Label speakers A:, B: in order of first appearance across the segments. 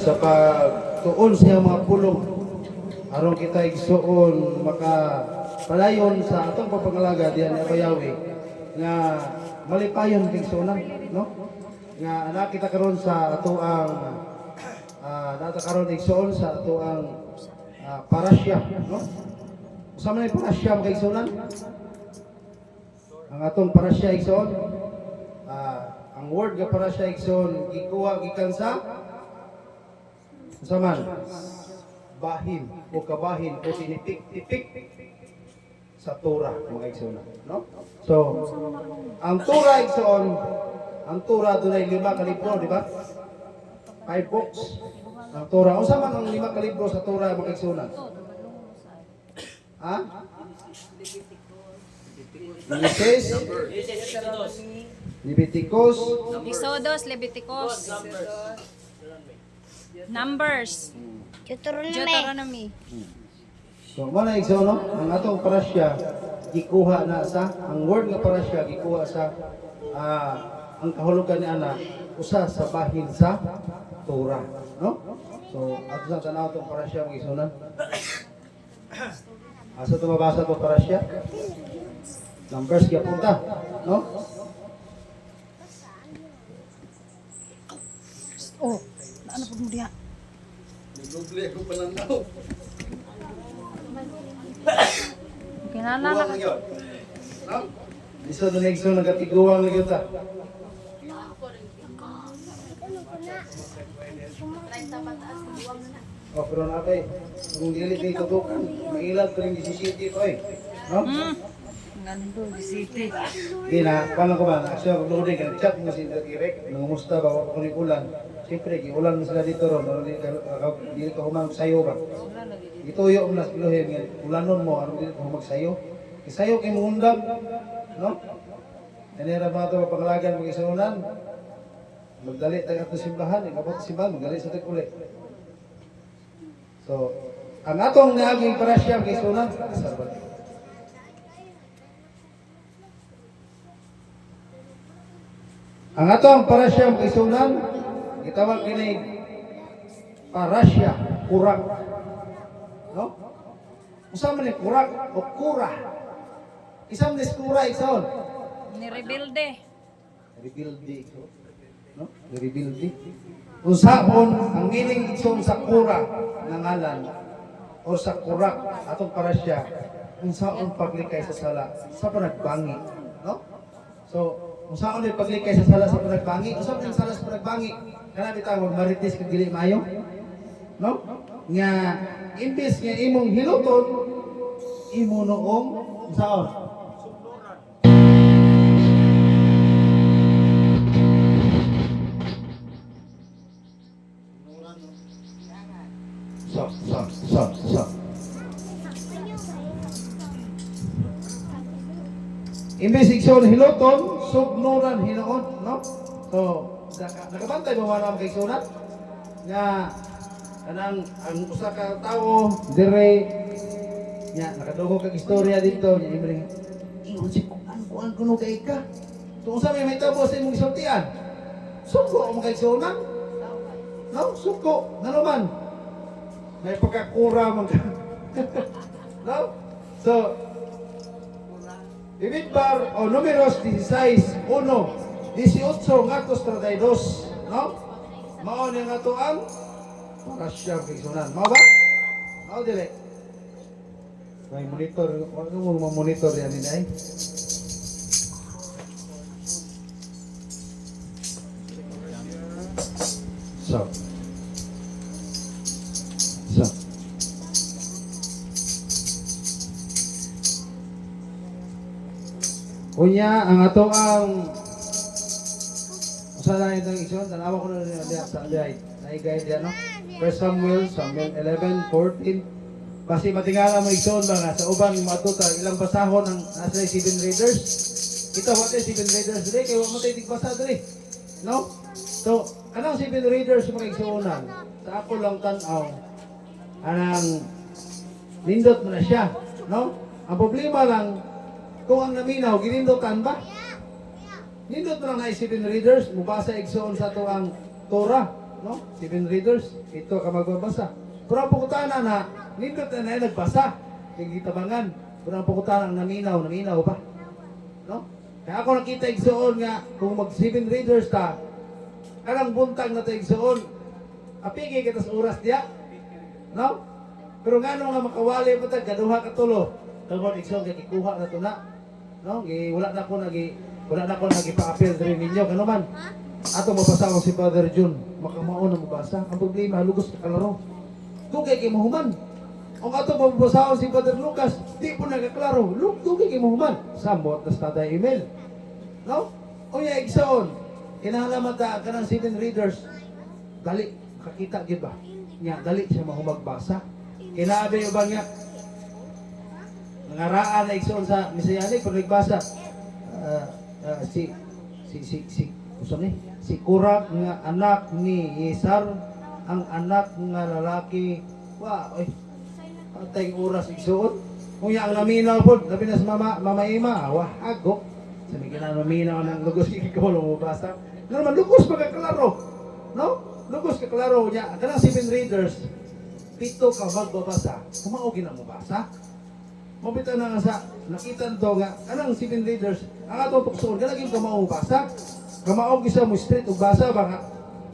A: sa pagtuon sa iyang mga pulong aron kita igsuon makapalayon sa atong pagpangalaga diyan ni Yahweh nga malipayon kay sunan, no? Nga ana kita karon sa atoang data karon igsuon sa atoang parasya, no? Sa man parasya kay sunan? Ang atong parasya igsuon ang word nga parasya igsuon gikuha gikan sa man bahin o kabahin o tinipik-tipik sa Torah mga igsoon, no? So ang Torah igsoon, ang Torah dunay 5 ka libro, di ba? 5 books ang Torah. Unsa man ang 5 ka libro sa Torah mga igsoon? Ha? Genesis, Leviticus,
B: Exodus, Leviticus, Numbers, Deuteronomy.
A: so wala igsoon, no? Ang atong parasya gikuha na sa ang word nga parasya gikuha sa ang kahulugan ni ana usa sa bahin sa Torah, no? So ato sa tanaw tong parasya mga igsoon. Asa to mabasa to parasya? Numbers kaya punta, no?
B: Oh, ano po mo diya?
C: Doble ko pa lang daw.
B: Kinala ka.
A: No? Iso na igsoon nagatiguang na kita. Oh, pero napay, kung dili kayo tutukan, mailag ko rin 17 ko eh. No?
B: Ngando, City.
A: Hindi na, paano ko ba? Actually, kung luhudin ka, chat mo si Direk, nangumusta ba, wala ko ni ulan. Siyempre, ulan mo sila dito ron, hindi ka humang sayo ba? Ituyo mo na sa piluhin, ulanon mo, ano hindi ka humang sayo. Isayo kayo mundang, no? Nanira ba ito, pangalagan mo isunan? Magdali tayo ito simbahan, ikabot simbahan, magdali sa tikulit. So, ang atong naaging parasya kay sunan, sabat. Ang atong parasya kay sunan, gitawag kini parasya kurak. No? Usa man ni kurak o kura. Isang diskura igsoon.
B: Ni-rebuilde.
A: Rebuildi ko. No? Rebuildi. Unsaon ang meaning igsoon sa kura nga ngalan o sa kurak atong parasya unsaon paglikay sa sala sa panagbangi, no? So unsaon ang paglikay sa sala sa panagbangi? Unsaon ang sala sa panagbangi? Kana bitaw marites kag dili maayo, no? Nga imbis nga imong hiluton imo noong unsaon? So. Imbes igsoon hiluton, sugnuran hinoon, no? So, nakabantay mo wala kay sunat nga kanang ang usa ka tawo dire nya nakadugo kag istorya dito nya imre ingon si kuan kuno kay ka. Tungod sa may tabo sa imong isultian. Suko mo kay sunat. No, suko na naman. May pagkakura man ka. No? So, Ibidbar o Números 16, 1, 18, ngatos 32, no? Mao ni nga to ang parasya kigsunan. Mao ba? Mao dili. May monitor, ano mo monitor yan din ay? So. Unya ang ato ang usa lang itong igsoon, tanawa ko na diya sa diay. Naigay diya, no? 1 Samuel 11:14. Kasi matingala mo igsoon ba nga sa uban matuta ilang basahon ang nasa 7 readers. Ito what is 7 readers dili kay wa mo tay tigbasa dili. No? So, anong 7 readers mga igsuonan? Sa ako lang tan-aw. Anang nindot mo na siya, no? Ang problema lang kung ang naminaw, ginindutan ba? Nindot mo lang na 7 readers, mubasa igsoon sa ito ang Torah. no? 7 readers, ito ka magbabasa. Pero ang pukutana na, nindot na nagbasa, yung gitabangan. Pero ang pukutana naminaw pa. No? Kaya ako nakita igsoon nga, kung mag 7 readers ta, kanang buntag na ta igsoon, apigi kita sa oras diya. No? Pero nga nung nga makawali mo ta, gaduha ka tulo. Kung igsoon, kikuha na to na. No? Wala na ko nagi-pa-appeal rin ninyo. Kano man? Ato mabasa ko si Father June. Makamao na mabasa. Ang problema, lugos ka kalaro. Dugay kay mahuman. Ang ato mabasa ko si Father Lucas, di po nagaklaro. Dugay kay mahuman. Samot na stada email. No? O ya, igsoon. Kinahalaman ta ka ng 7 readers. Dali. Kakita, di ba? Nga, dali siya mahumagbasa. Kinabi yung ba nga? Nangaraan na igsoon sa Messianic, pag nagbasa, si Kurak nga anak ni Isar, ang anak nga lalaki, patay oras igsoon. Kung ang naminaw po, sabi na sa mama Ima, agok. Sabi ka na naminaw ng lugos, kikikaw mo basa. Naman, lugos magkaklaro. No? Lugos kaklaro niya. Kanang 7 readers, 7 ka magbabasa. Kumaugin na mo basa. Mabita na nga sa nakita to nga anang 7 readers ang atong tuksoon kanang kamao basa kamao gisa mo straight ug basa ba nga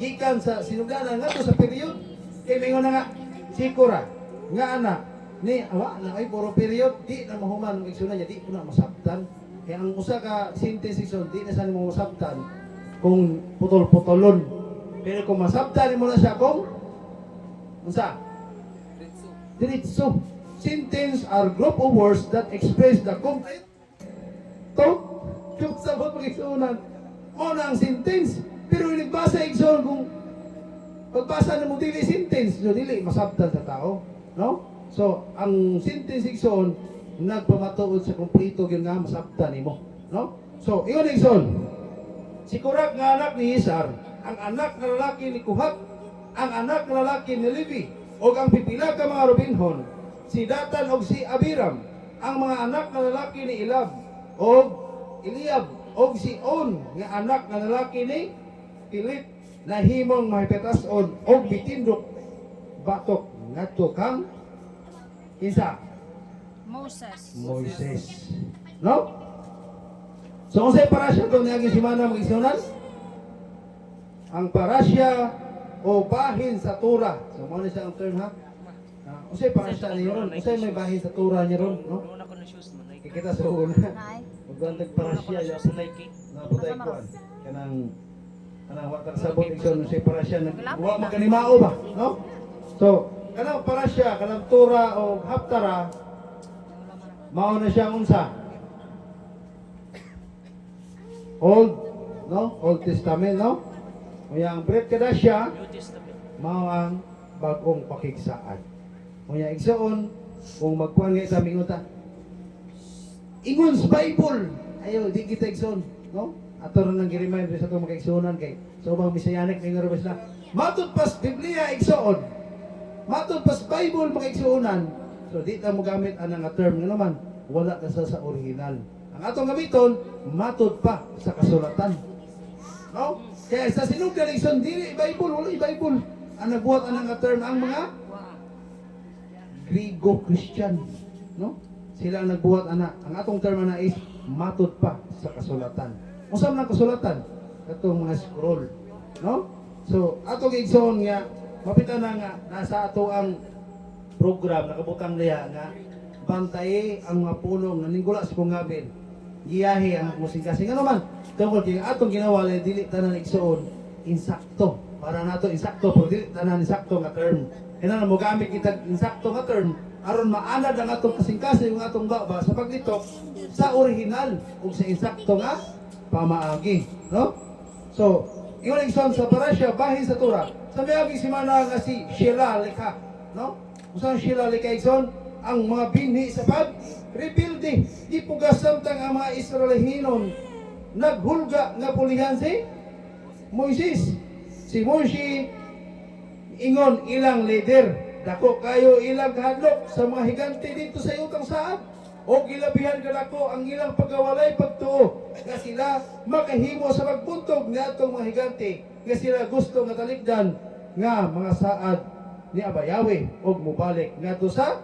A: gikan sa sinugdanan nga to sa period kay mingon na nga sikura nga ana ni awa na ay puro period di na mahuman ang igsoon niya di ko na masabtan kaya ang usa ka sentence igsoon di na sa mo masabtan kung putol-putolon pero kung masabtan mo na siya kung unsa diretso. Sentence are group of words that express the complete thought yung sabot pag-igsunan. O na ang sentence. Pero nagbasa igsoon kung pagbasa na mo dili sentence, so dili masabtan sa tao. No? So, ang sentence igsoon, nagpamatuod sa kompleto yun nga masabtan nimo. No? So, iyon igsoon. Si Kurak nga anak ni Isar, ang anak na lalaki ni Kuhat, ang anak na lalaki ni Levi, o ang pipila ka mga Robinhon, si Datan og si Abiram, ang mga anak na lalaki ni Ilab og Eliab og si On nga anak na lalaki ni Pilit na himong mahipetason og bitindok batok ngadto kang isa Moises. No? So unsay parasya to niagi semana mag-igsunan? Ang parasya o bahin sa Torah. So mo ni siya ang term ha? Usay parasya niyo ron, usay may bahin sa Torah niyo ron, no? Kikita sa una. Magdantag parasya ya sa Nike. Naputay ko kanang water sabot igsoon usay parasya wa maganimao ba, no? So, kanang parasya, kanang Torah o Haptara mao na siya unsa? Old, no? Old Testament, no? Uyang Brit Kadasya mao ang bagong pakigsaan. Kaya igsoon, kung magkuhan nga sa minguta, ingon sa Bible, ayaw, di kita igsoon, no? Ato rin nang gi-remind sa itong makaigsuonan kay so bang Messianic na nga na matod pas Biblia igsoon, matod pas Bible makaigsuonan, so di ta mo gamit anang term nga naman, wala na sa original. Ang atong gamiton, matod pa sa kasulatan. No? Kaya sa sinugdan igsoon, dili Bible, wala Bible. Ang nagbuhat anang term ang mga Grigo-Christian, no? Sila ang nagbuhat ana. Ang atong term na is matod pa sa kasulatan. Unsa man ang kasulatan? Katong mga scroll, no? So, atong igsoon nga mapita na nga nasa ato ang program nakabutang diha nga bantaye ang mga pulong naninggula sa pungabil. Giyahi ang musing-kasing ano man. Tungkol kay atong ginawa dili tanan igsoon insakto. Para nato insakto pero dili tanan insakto nga term. Kaya mo gamit kita insakto nga term aron maanad ang atong kasing-kasing ang atong baba sa paglitok sa original ug sa insakto nga pamaagi, no? So, ingon igsoon sa parasya bahin sa Torah. Sa miagi semana nga si Shelah likha, no? Usa Shelah likha igsoon ang mga binhi sa pag-rebuildi. Ipugas samtang ang mga Israelihinon naghulga nga pulihan si Moises. Si Moshe ingon ilang leader dako kayo ilang hadlok sa mga higante dito sa utang saad o gilabihan kadako ang ilang pagkawalay pagtuo nga sila makahimo sa pagbuntog nga atong mga higante nga sila gusto nga talikdan nga mga saad ni Abayawe og mubalik ngadto sa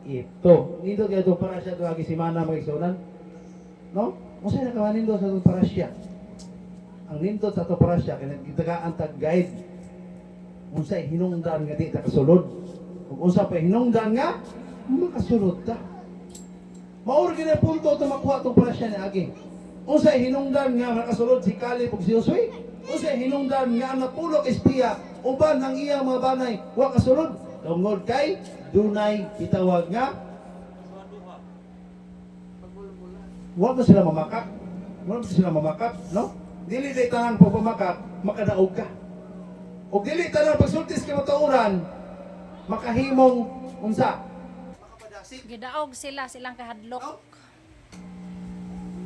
A: ito. Nindot kay itong parasya ito agi simana mga igsunan. No? Unsay nakawanin do sa itong parasya? Ang nindot sa itong parasya kaya gitagaan tag guide. Unsay hinungdan nga di ta kasulod. Kung unsa pa hinungdan nga makasulod ta. Maor gid ang punto ito makuha itong parasya ni agi. Unsay hinungdan nga makasulod si Caleb ug si Josué? Unsay hinungdan nga ang napulok espiya uban ang iyang mga banay wa kasulod? Tungod kay dunay itawag nga wa mo sila mamakap. Wa mo sila mamakap, no? Dili day tanang pagpamakap makadaog ka. Og dili tanang pagsultis ka matauran makahimong unsa? Makapadasig.
B: Gidaog sila silang kahadlok.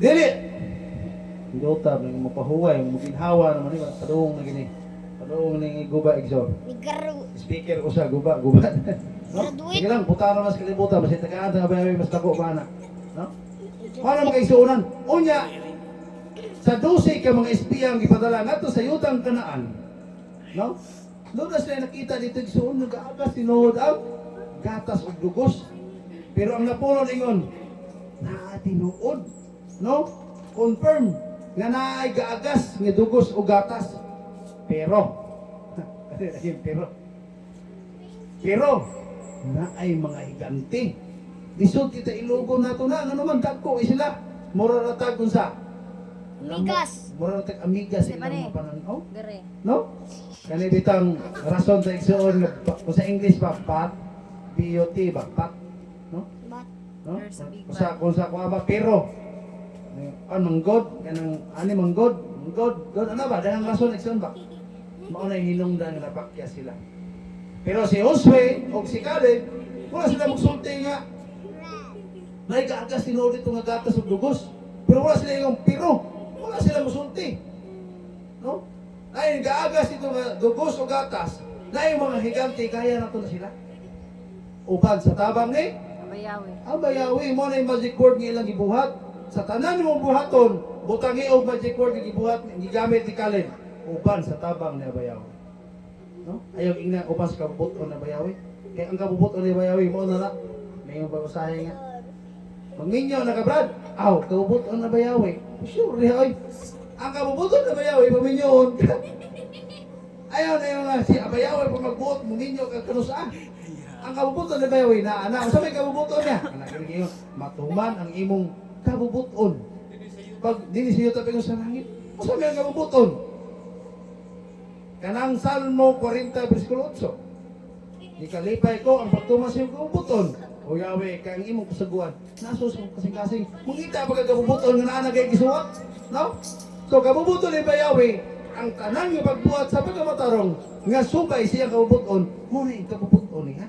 A: Dili. Dota nang mapahuway, maginhawa naman ni padung na gini. Padung ning guba igsoon.
D: Nigaro.
A: Speaker ko sa guba. No?
D: Graduate.
A: Sige lang, putara mas kalibutan, mas itagaan sa abay mas dako ba na. No? Para makaisuunan. Unya, sa 12 ka mga espiya ang gipadala ngadto sa yutang Kanaan. No? Doon na sila nakita dito igsoon nag-aagas tinuod ang gatas ug dugos. Pero ang napuno ningon, naa tinuod. No? Confirm nga naay gaagas nga dugos ug gatas. Pero pero naay mga higante. Lisod kita ilugo nato na ano man dagko sila. Mura ratag unsa?
D: Amigas.
A: Mura ratag amigas
B: Di ba
A: ilang
B: ni?
A: mga pananaw.
B: Dire.
A: No? Kani bitang rason sa igsoon nga kung sa English pa pat BOT ba pat, no?
D: Bat.
A: No?
B: There's a big
A: Kung sa kuha ba pero manggod kanang ani manggod god ano ba dahang rason igsoon ba? Mao na hinungdan nga napakya sila. Pero si Josué o si Caleb, wala sila magsulti nga. Naigaagas tinuod ito nga gatas o dugos. Pero wala sila yung piro. Wala sila magsulti. No? Ay gaagas ito nga dugos o gatas. Na yung mga higante, kaya na to na sila. Uban sa tabang ni
B: Abayawe.
A: Abayawe mo na yung magic word nga ilang gibuhat. Sa tanan mong buhaton, butangi og magic word nga gibuhat, gigamit ni Caleb. Uban sa tabang ni Abayawe. No? Ayaw ina uban sa kabubuton na Abayawe. Kaya ang kabubuton ni Abayawe mo na may babasahe nga. Magminyo na ka Brad. Aw, kabubuton na Abayawe. Sure, oy. Ang kabubuton na Abayawe paminyon. Ayaw na yung si Abayawe pa magbuot, magminyo ka kanusa. Ang kabubuton na Abayawe na ana, sa may kabubuton niya. Anak kayo, matuman ang imong kabubuton. Pag dili siyo tapos sa langit. Sa may kabubuton. Kanang Salmo 40 versikulo 8. Ikalipay ko ang pagtumas yung kabubuton. O Yahweh, kang imong kasaguan. Nasus kong kasing-kasing. Mungita pagka kabubuton nga naanag ay gisuwat. No? So kabubuton ni Yahweh, ang tanang yung pagbuhat sa pagkamatarong nga subay siya kabubuton, muna yung kabubuton niya.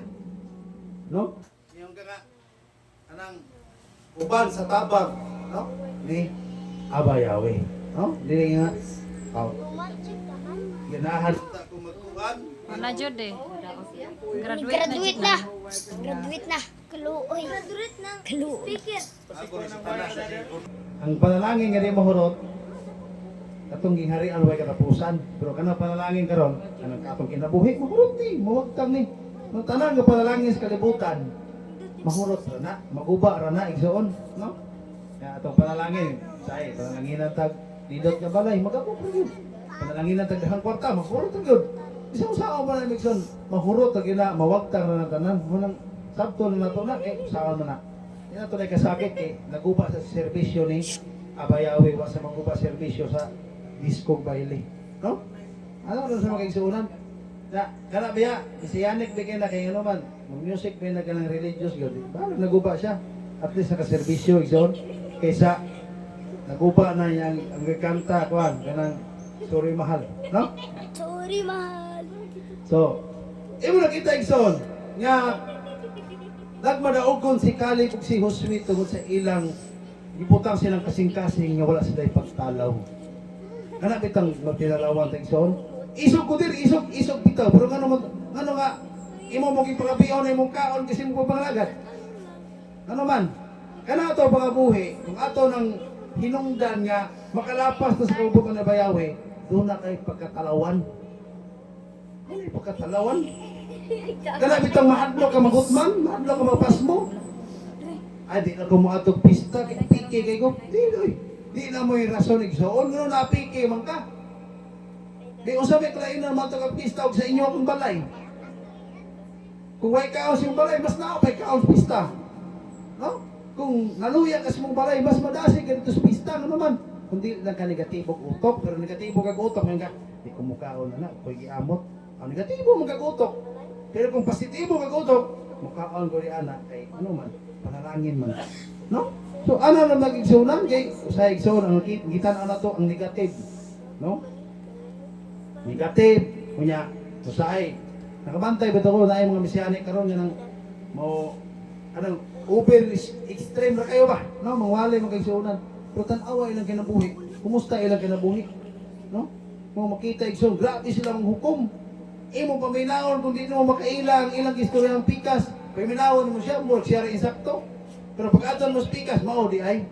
A: No? Yung ka nga, anang uban sa tabang, no? Ni Aba Yahweh. No? Dili nga, ganahan ta kung magkuhan.
B: Wala jud eh.
D: Graduate na. Graduate na. Kaluoy. Graduate na. Kaluoy.
A: Ang panalangin nga di mahurot, katong gingharian way katapusan. Pero kana panalangin karon, kanang atong kinabuhi, mahurot ni, mawagtang ni. Nung tanan nga panalangin sa kalibutan, mahurot ra na, maguba ra na igsoon, no? Kaya atong panalangin, say panalangin tag didot nga balay, magapo ra gyud. Panalangin tag dahang kwarta, mahurot ra gyud. Isa usaw ba na igsoon, mahurot ra gyud na, mawagtang ra na tanan. Munang sabto na nato na, usaw na na. Yan nato na kasakit naguba sa serbisyo ni Abayawe, wa sa maguba serbisyo sa disco baile. No? Ano rin sa mga igsuunan? Kana biya, isiyanik bigay na kay ano man, music ba na kanang religious yun. Parang naguba siya. At least nakaserbisyo igsoon. Kaysa naguba na yang ang kanta kuan kanang sorry mahal. No?
D: Sorry, mahal.
A: So, imo nakita igsoon nga nagmadaogon si Caleb ug si Josué tungod sa ilang giputang silang kasing-kasing nga wala sila ipagtalaw. Kana bitang magtinalawan ta igsoon. Isog ko diri, isog bitaw. Pero ngano nga imo mo gipagabion na imong kaon kasi mo panglagat. Ano man? Kana ato pangabuhi, kung ato nang hinungdan nga makalapas to sa kabubuton na Bayawe, doon na kay pagkatalawan. Ano yung pagkatalawan? Kana bitang mahadlo ka magutman, mahadlo ka magpasmo. Ay, di na kumuatog pista, pike kay ko. Di na mo yung rason igsoon, no na pike man ka. Di usab klain na man ka pista og sa inyo akong balay. Kung way kaos yung balay, mas naapay kaos pista. No? Kung naluya ka sa mong balay, mas madasig ka dito sa pista, ano naman? Kundi lang ka negatibog utok, pero negatibog kag utok, ngayon ka, di kumukaon na ako'y giamot. Ang negatibo mong kag-utok. Pero kung positibo kag-utok, mukaon ko rin anak, kay ano man, panarangin man. No? So, ano na nag-igsunan? Kay, sa igsunan, ang gitan na to, ang negative. No? Negative. Kunya, usay. Nakabantay ba ito ko na yung mga mesiyanik karon nga ng mo, anong, over extreme na kayo ba? No, mangwalay magkaigsunan. Pero tan-awa ilang kinabuhi. Kumusta ilang kinabuhi? No? Mo makita igsoon, grabe sila ang hukom. Imo paminawon kung di mo makailang ilang istorya ng pikas. Paminawon mo siya, mo siya rin insakto. Pero pag aton mo sa pikas, mao di ay.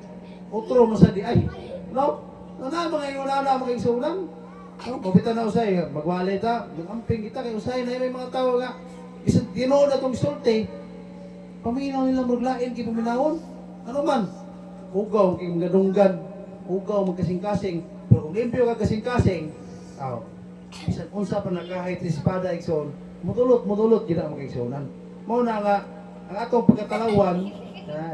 A: Otro mo sa di ay. No? No na mga inuna magkaigsunan. No, mabita na usay, magwalay ta, mag-amping kita kay usay na may mga tao nga. Isang ginoon na itong sulti, paminaw nila maglain kay paminawon. Ano man? Ugaw kay gadunggan, ugaw magkasing-kasing. Pero kung limpyo ka kasing-kasing, isang unsa pa nakahit espada igsoon, mudulot gina magigsonan. Mao na nga ang atong pagkatalawan,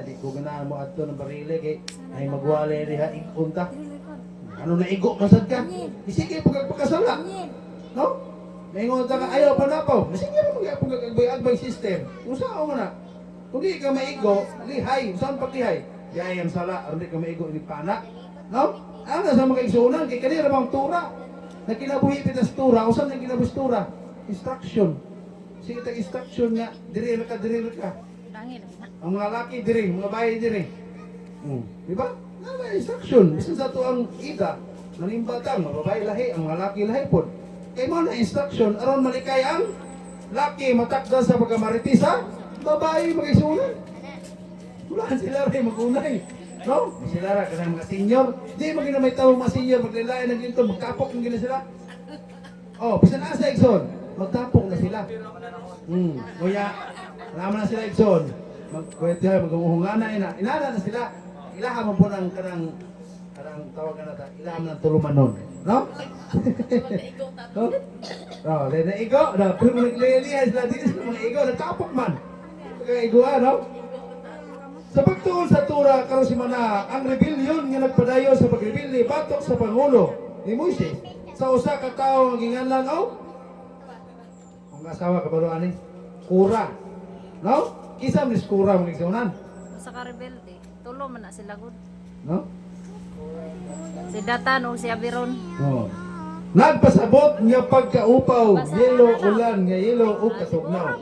A: di ko ganahan mo adto ng barile kay ay magwalay diha ikunta. Ano na igo masad ka? Sige pagkasala. No? Naingon ta ka ayaw pa na po. Sige mo pagkagbayad system. Usa mo na. Kung di ka maigo, lihay. Saan paglihay? Di ang sala, hindi ka maigo ni pana. No? Ano sa mga igsunan? Kaya kanina bang tura? Na kinabuhi pitas tura. O saan na kinabuhi tura? Instruction. Sige tag instruction nga. Diri ka.
B: Dangil.
A: Ang mga laki diri, mga bayi diri. Di ba? May instruction. Bisan sa ito ang ida. Nanimbatang, mga babae lahi, ang mga laki lahi po. Kaya mo na instruction, aron malikay ang laki matakda sa pagkamaritisa, babae mag-isunan. Wala sila rin mag-unay. No? Sila rin, kanang mga senior. Di magina may tawang mga senior, maglilayan ng ginto, magtapok ng gina sila. Bisan asa, Ikson, magtapok na sila. Kuya, alaman na sila, Ikson. Mag-uhungana, inana na sila. Ilahan mo po ng kanang tawag na natin, ilahan ng tulumanon. No? Dahil na igo, pero kung naglilihan sila dito sa mga igo, nagtapok man. Pagka-iguan, no? Sa pagtuon sa tura, karon si Mana, ang rebellion nga nagpadayo sa pagrebelde batok sa Pangulo ni Moises sa usa ka tawo nga ginganlan ang asawa ka baro ani Kura. No? Kisa mis Kura mga igsunan.
B: Sa ka rebelde, tulo man na sila gud.
A: No?
B: Si Datan o si Abiron.
A: Nagpasabot nga pagkaupaw, yelo ulan nga yelo ug katugnaw.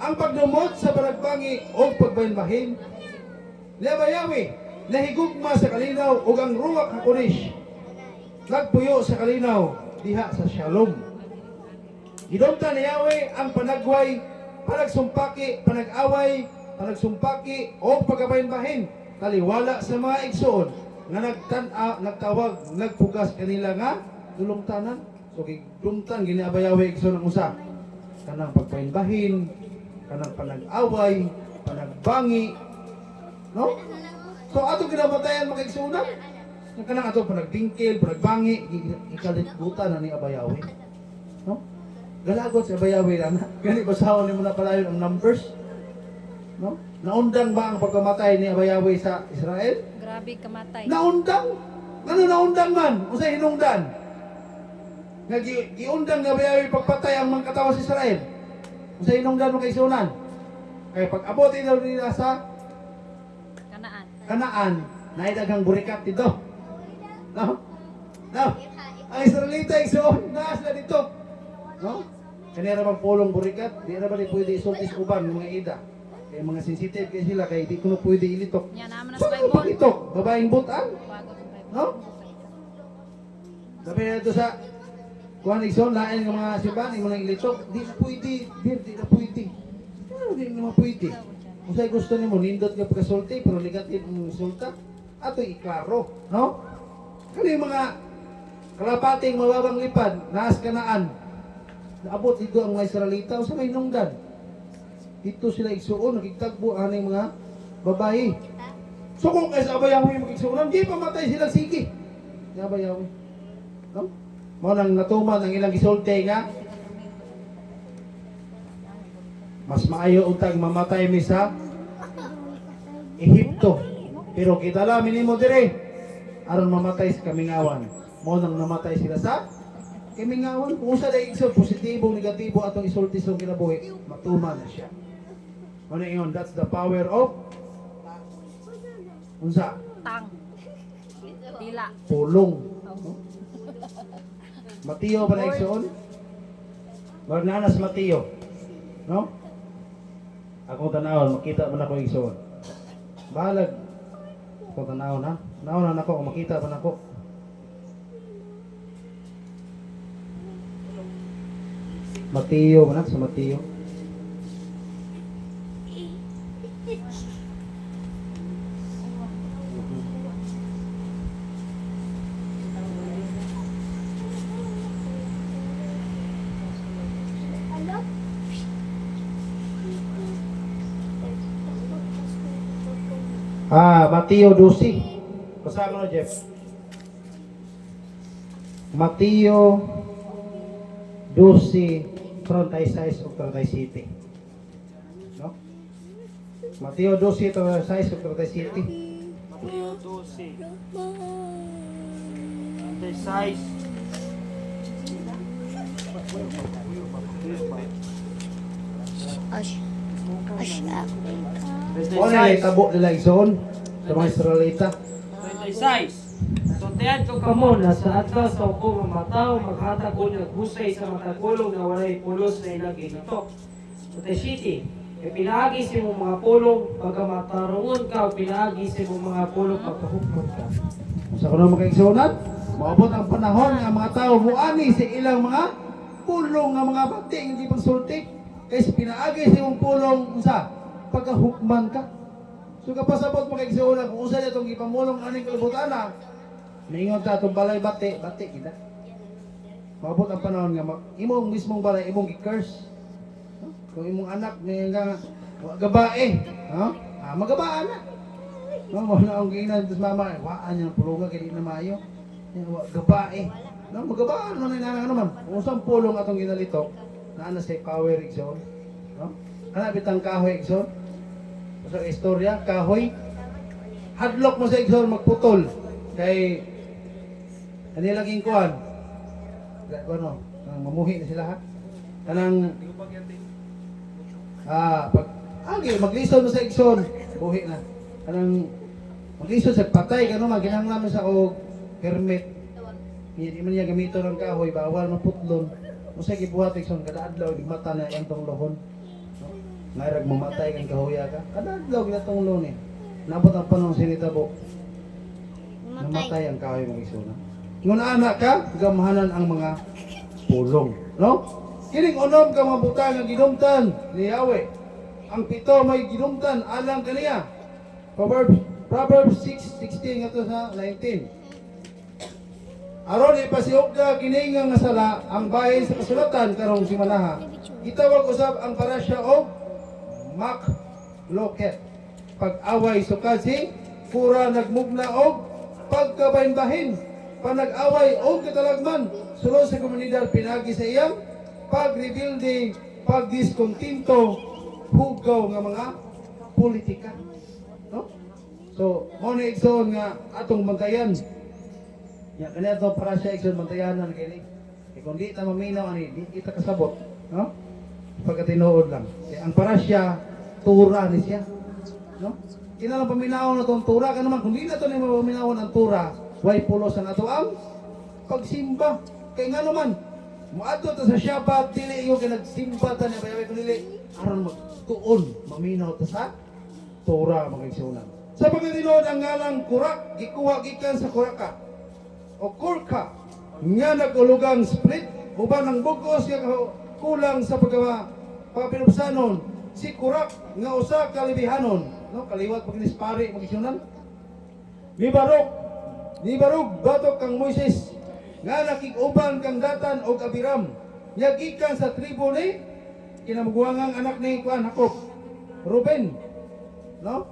A: Ang pagdumot sa panagbangi o pagbahinbahin, Labayawi, nahigugma sa kalinaw ug ang ruwak hakunish. Nagpuyo sa kalinaw diha sa Shalom. Gidumta ni Yahweh ang panagway, panagsumpaki, panag-away, panagsumpaki o pagkabahin-bahin, taliwala sa mga igsoon nga nagtawag, nagpugas kanila nga dulungtanan. So gidumtan gini Yahweh igsoon ang usa. Kanang pagbahin-bahin, kanang panag-away, panagbangi, no? So ato ginabatayan mga igsunan. Ang kanang ato panagtingkil, panagbangi, ikalikutan na ni Abayawi. No? Galagot si Abayawi na. Gani basahon ni mo na palayon ang numbers. No? Naundang ba ang pagkamatay ni Abayawi sa Israel?
B: Grabe kamatay.
A: Naundang? Ano naundang man? Usa hinungdan? Giundang ni Abayawi pagpatay ang mga katawo sa Israel. Usa hinungdan mga igsunan. Kaya pag abutin daw nila sa Kanaan, naidaghang burikat dito. No? No? Ang Israelita, igsoon, naas na dito. No? Kanira bang pulong burikat, di na ba di pwede isultis uban ng mga ida. Kaya mga sensitive kayo sila, kaya di ko na pwede ilitok.
B: Yan naman na
A: Saan
B: sa
A: mo
B: Bible.
A: pakitok? Babaeng butan?
B: Bago sa Bible.
A: No? Sabi na ito sa kuhan igsoon, lain ng mga siban, yung mga ilitok, di na pwede, di na pwede. Di na pwede. Kung sa'yo gusto niyo mo, nindot nga pagkasulti, pero negative ang resulta, ato iklaro, no? Kaya yung mga kalapating mababang lipad, naas Kanaan, naabot dito ang mga Israelita sa may nungdan. Dito sila igsuon, nakikitagbo aning mga babae. So kung kaysa abayawi magigsuonan, di pamatay sila sige. Di abayawi. No? Mo nang natuman ang ilang gisulti nga mas maayo utang mamatay mi sa Ehipto. Pero kita lamin nimo dire aron mamatay sa Kamingawan. Mo nang namatay sila sa Kamingawan. Kung sa day igsoon positibo negatibo atong isulti sa kinabuhi, matuman na siya. Ano yun? That's the power of unsa?
B: Tang. Dila.
A: Pulong. No? Matiyo ba na igsoon? Magnanas Matiyo. No? Akong tanawon, makita man ako igsoon. Balag. Akong tanawon ha? Tanawon na ako, makita man ako. Matiyo man sa Matiyo. Mateo 12. Kasama na, Jeff. Mateo 12, 36 o 37. No? Mateo 12, 36 o 37.
E: Mateo 12. 36.
D: Ash.
A: Ano na itabo nila igsoon sa mga Israelita?
E: 36. So tiyan ko kamo na sa adlas sa hukom ang mataw maghatag og naghusay sa matagulong na walay pulos na ilaginatok. So 37. Kay pinaagi sa imong mga pulong pagkamatarungon ka o pinaagi sa imong mga pulong pagkahukman ka.
A: Sa kuno mga igsoonat, maabot ang panahon nga mga tao muani sa ilang mga pulong nga mga bati hindi pagsulti. Kaysa pinaagi sa imong pulong unsa? Pagkahukman ka. So kapasabot mga igsoon kung usa itong ipamulong aning kalibutan na niingon ta itong balay bati kita. Maabot ang panahon nga imong mismong balay imong gi-curse. No? Kung imong anak nga gabae, no? Magabaan na. No, mo na ang ginan tus mama, waan yang pulunga kay di na maayo. Gabae. No, magabaan man na naman. Kung usang pulong atong ginalitok, na sa power igsoon. No? Ana bitang kahoy igsoon. Sa istorya, kahoy, hadlok mo sa igsoon magputol kay kanilang kuan. Ano, mamuhi na sila ha. Kanang pag maglison mo sa igsoon, buhi na. Kanang maglison sa patay kano maginahanglan sa og hermit. Hindi man niya gamito ng kahoy, bawal maputlon. Usa gibuhat igsoon kada adlaw mata na iyang tunglohon. Mayroong mamatay kang kahuya ka. Kadadlaw ginatong loni. Nabot ang panong sinitabo. Namatay ang kahoy mga isuna. Ngun anak ka, gamahanan ang mga pulong. No? Kining unom ka mabuta nga ginumtan ni Yahweh. Ang pito may ginumtan alang kaniya. Proverbs 6:16 nga to sa 19. Aron ipasiugda kini nga sala ang bahin sa kasulatan karong simanaha. Gitawag usab ang parasya og Makloket. Pag-away sukasi, pura nagmugna og pagkabahin-bahin. Panag-away o katalagman, sulod sa komunidad pinagi sa iyang pag-rebuilding, pag-diskontinto, hugaw nga mga politika. No? So, mo na igsoon nga atong bantayan. Ya kanya to para siya igsoon bantayanan kini. Kung di ta maminaw ani, di kita kasabot, no? Pagkatinuod lang. Kaya ang parasya, tura ni siya. No? Kinalang paminahon na itong tura ka naman. Kung di na ito na paminahon ang tura, way pulos ang ato ang pagsimba. Kaya nga naman, muadto ta sa Shabbat, dili yung kinagsimba ta niya, bayaway kung dili, aron magtuon, maminaw ta sa tura, mga igsunan. Sa pagkatinuod ang ngalang kurak, gikuha gikan sa kuraka, o kurka, nga nagulugang split, uban ang bugos, kulang sa pagpinupsanon si kurak nga usa kalibihanon no kaliwat pag nispari magisunan ni barog batok kang Moises nga nakig-uban kang Datan og Abiram yagikan sa tribo ni kinamaguangang anak ni kuan Jacob, Ruben. No?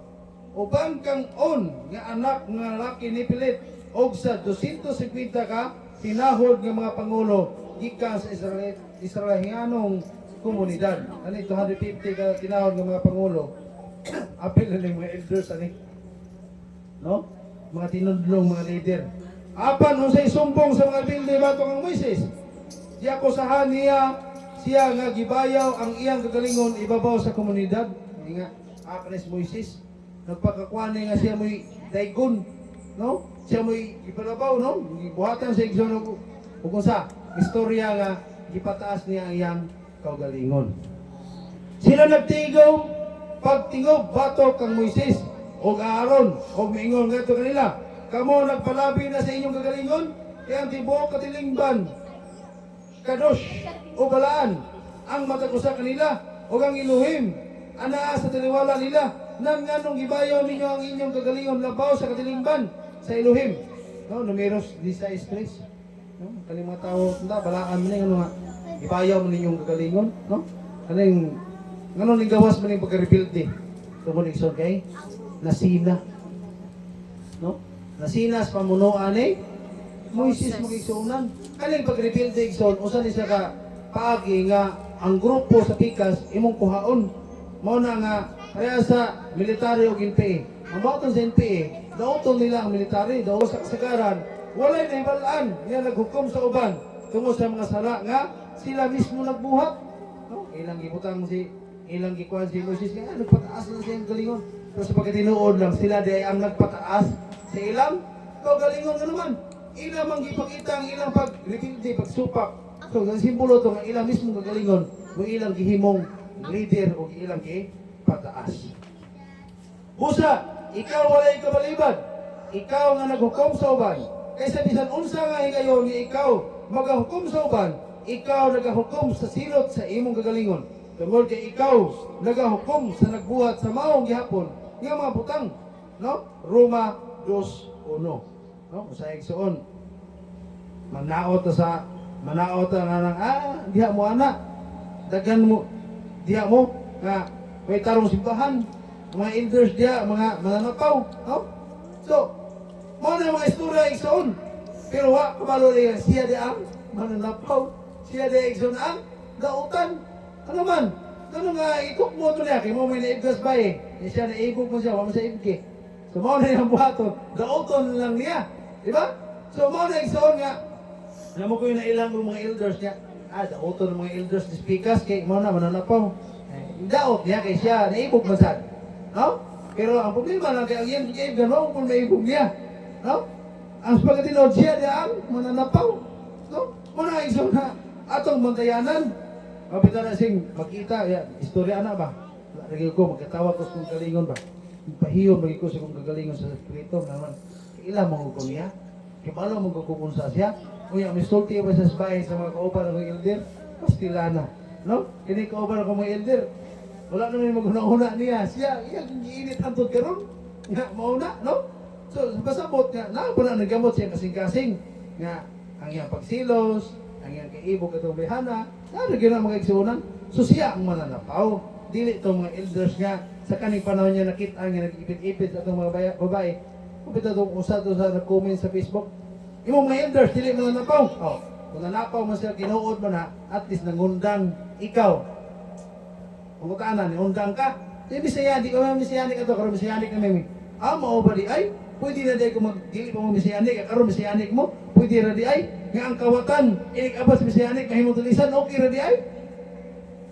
A: Uban kang On nga anak nga laki ni Pilit og sa 250 ka tinahod nga mga pangulo gikan sa Israelianong komunidad. Ani 250 ka tinahod nga mga pangulo. Apil na mga elders ani. No? Mga tinudlong mga leader. Apan unsay sumbong sa mga bilde bato kang Moises. Di akusahan niya siya nga gibayaw ang iyang kagalingon ibabaw sa komunidad. Nga apanis Moises nagpakakuan nga siya mo'y daygon, no? Siya mo'y ipalabaw, no? Gibuhatan sa igsoon ug kung sa istorya nga gipataas niya ang iyang kaugalingon. Sila nagtigaw pagtingob bato kang Moises og Aaron og miingon ngadto kanila, kamo nagpalabi na sa inyong kagalingon, kaya ang tibuok katilingban kadosh o balaan ang matakusa kanila o ang Elohim ana sa tiniwala nila nang nganong gibayaw ninyo ang inyong kagalingon labaw sa katilingban sa Elohim. No, Numeros 16:3. No, kaning mga tao tanda balaan man ano nga gibayaw man ninyong kagalingon, no? Kaning nganon ning gawas man ning pagka-rebuild tungod igsoon kay nasina. No? Nasina sa pamunuan ni Moises magigsuunan. Kaning pag-rebuild igsoon usa ni sa ka paagi nga ang grupo sa pikas imong kuhaon. Mao na nga kaya sa military o NPA. Ang bawatan sa NPA, dauton nila ang military, daw sa kasagaran, walay na ibalaan, niya naghukom sa uban, tungkol sa mga sala nga, sila mismo nagbuhat. No? Ilang gibutang ilang gikuan si Moises, nga nagpataas lang siya ang galingon. Pero sa pagkatinuod lang, sila di ang nagpataas sa ilang kaugalingon nga naman. Ilang mang gipakita ang ilang pag-rebuildi, pagsupak. So, ang simbolo ito nga ilang mismo kagalingon, kung ilang gihimong leader o ilang pataas. Busa, ikaw walay kabalibad. Ikaw nga naghukom sa uban. Kaysa bisan unsa nga higayon nga ikaw magahukom sa uban, ikaw nagahukom sa silot sa imong kagalingon. Tungod kay ikaw nagahukom sa nagbuhat sa maong gihapon nga mga butang, no? Roma 2:1. No? Usay igsoon. Manaot nga nang diha mo ana. Daghan mo diha mo nga may tarong simbahan, mga elders diya, mga mananapaw, no? So, mo na mga istorya igsoon. Pero wa kabalo niya siya di ang mananapaw, siya di igsoon ang dautan. Ano man? Ano nga ikok mo to niya, kay mo may naibgas ba eh. Siya naibog mo siya, wala mo siya ibig. So, mo na yung buhaton, dauton lang niya. Di ba? So, mo na igsoon nga, alam mo ko yung nailang mga elders niya, dauton ng mga elders ni speakers, kay mo na mananapaw. Daot niya kay siya, naibog man sad. No? Pero ang problema lang kay ang yan, gano'n kung naibog niya. No? Ang pagkatinod siya, diya ang mananapaw. No? Muna igsoon na, atong bantayanan. Mapita na sing makita, istorya na ba? Lagi ko, magkatawa ko sa kong galingon ba? Pahiyon, lagi ko sa kong gagalingon sa Espiritu. Naman, ilang mong kong niya? Kipalo mong kukukun sa siya? Kung yung misulti ba sa bahay sa mga kaupan ng elder? Pastilana. No? Kini kaupan ng mga elder. Wala naman yung maguna-una niya. Siya, iyang giinit antod karon nga, mauna, no? So, pasabot nga, na nagamot siya kasing-kasing. Nga, ang iyang pagsilos, ang iyang kaibog itong bihana, nagyan ang mga igsuunan. So, siya ang mananapaw. Dili itong mga elders nga, sa kaning panahon niya nakita nga nag-ipit-ipit sa itong mga babae. Kupita itong usa to sa nag-comment sa Facebook. Imong mga elders, dili mananapaw. Oh, kung nanapaw mo siya, kinuod mo na, at least nangundang ikaw. Kung kanan, undang ka. Di Messianic, kung Messianic ito, karon Messianic na may. Mao ba di ay? Pwede na di ko magdili pa mo Messianic, karon Messianic mo, pwede na di ay. Nga ang kawatan, inig-abas Messianic, mahimong tulisan, okay na di ay?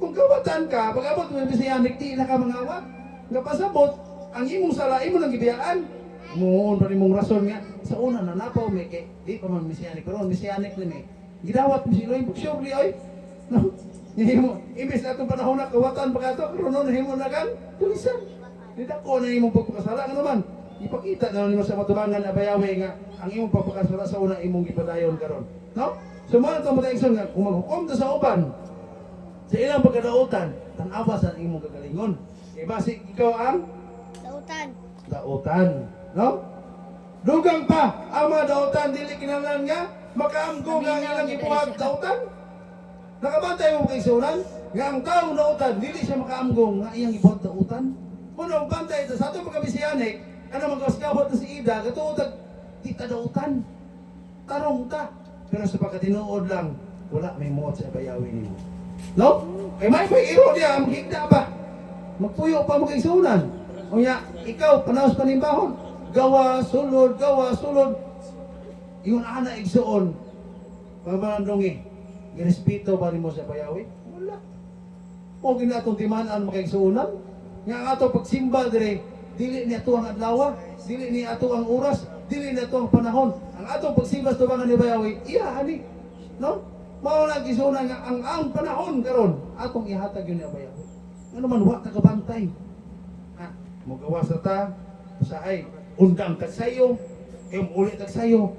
A: Kung kawatan ka, pag-abot mo Messianic, di na ka mangawat. Nga pasabot, ang imong sala, imong nang gibiyaan. Muon pa rin mong rason nga. Sa una, nanapaw may kay, di pa man Messianic, pero Messianic na may. Gidawat mo si Elohim, sure di ay? No? Himo, imbis na itong panahon na kawatan pa ka ito, pero noon himo na kan, tulisan. Hindi ako na imong pagpakasala nga naman. Ipakita na naman sa matubangan na bayawe nga, ang imong pagpakasala sa una imong ipadayon karon. No? So mo na itong mataikson nga, kung maghukom ka sa uban, sa ilang pagkadautan, tanawa sa imong kagalingon. Basi ikaw ang dautan. No? Dugang pa, ang mga dautan, dili kinahanglan nga, makaamgo nga ilang ibuhat dautan. Nakabantay mo kaigsuonan nga ang taong nautan dili siya makaamgong nga iyang ibuhat na utan. Kuno ang bantay ito sa ato pagkabisiyanik, ano magkaskabot na si Ida, katuod kita dautan. Tarong ta. Pero sa pagkatinuod lang, wala may muot sa bayawi nimo. No? Kay may iro diya, magigda ba? Magpuyo pa mo kaigsuonan. O nga, ikaw, panaos panimbahon. Gawa, sulod, gawa, sulod. Yung ana igsuon, pamalandong girespeto ba mo sa bayawi? Wala. O ginatong timaan makaigsuonan. Nga ang ato pagsimba dire, dili ni ato ang adlaw, dili ni ato ang oras, dili ni ato ang panahon. Ang atong pagsimba sa tubangan ni bayawi, iya ani. No? Mao lang igsuonan nga ang panahon karon atong ihatag yun ni bayawi. Ano man wa ta kabantay. Ha, mo gawas na ta sa ay undang tag sayo, kay uli tag sayo.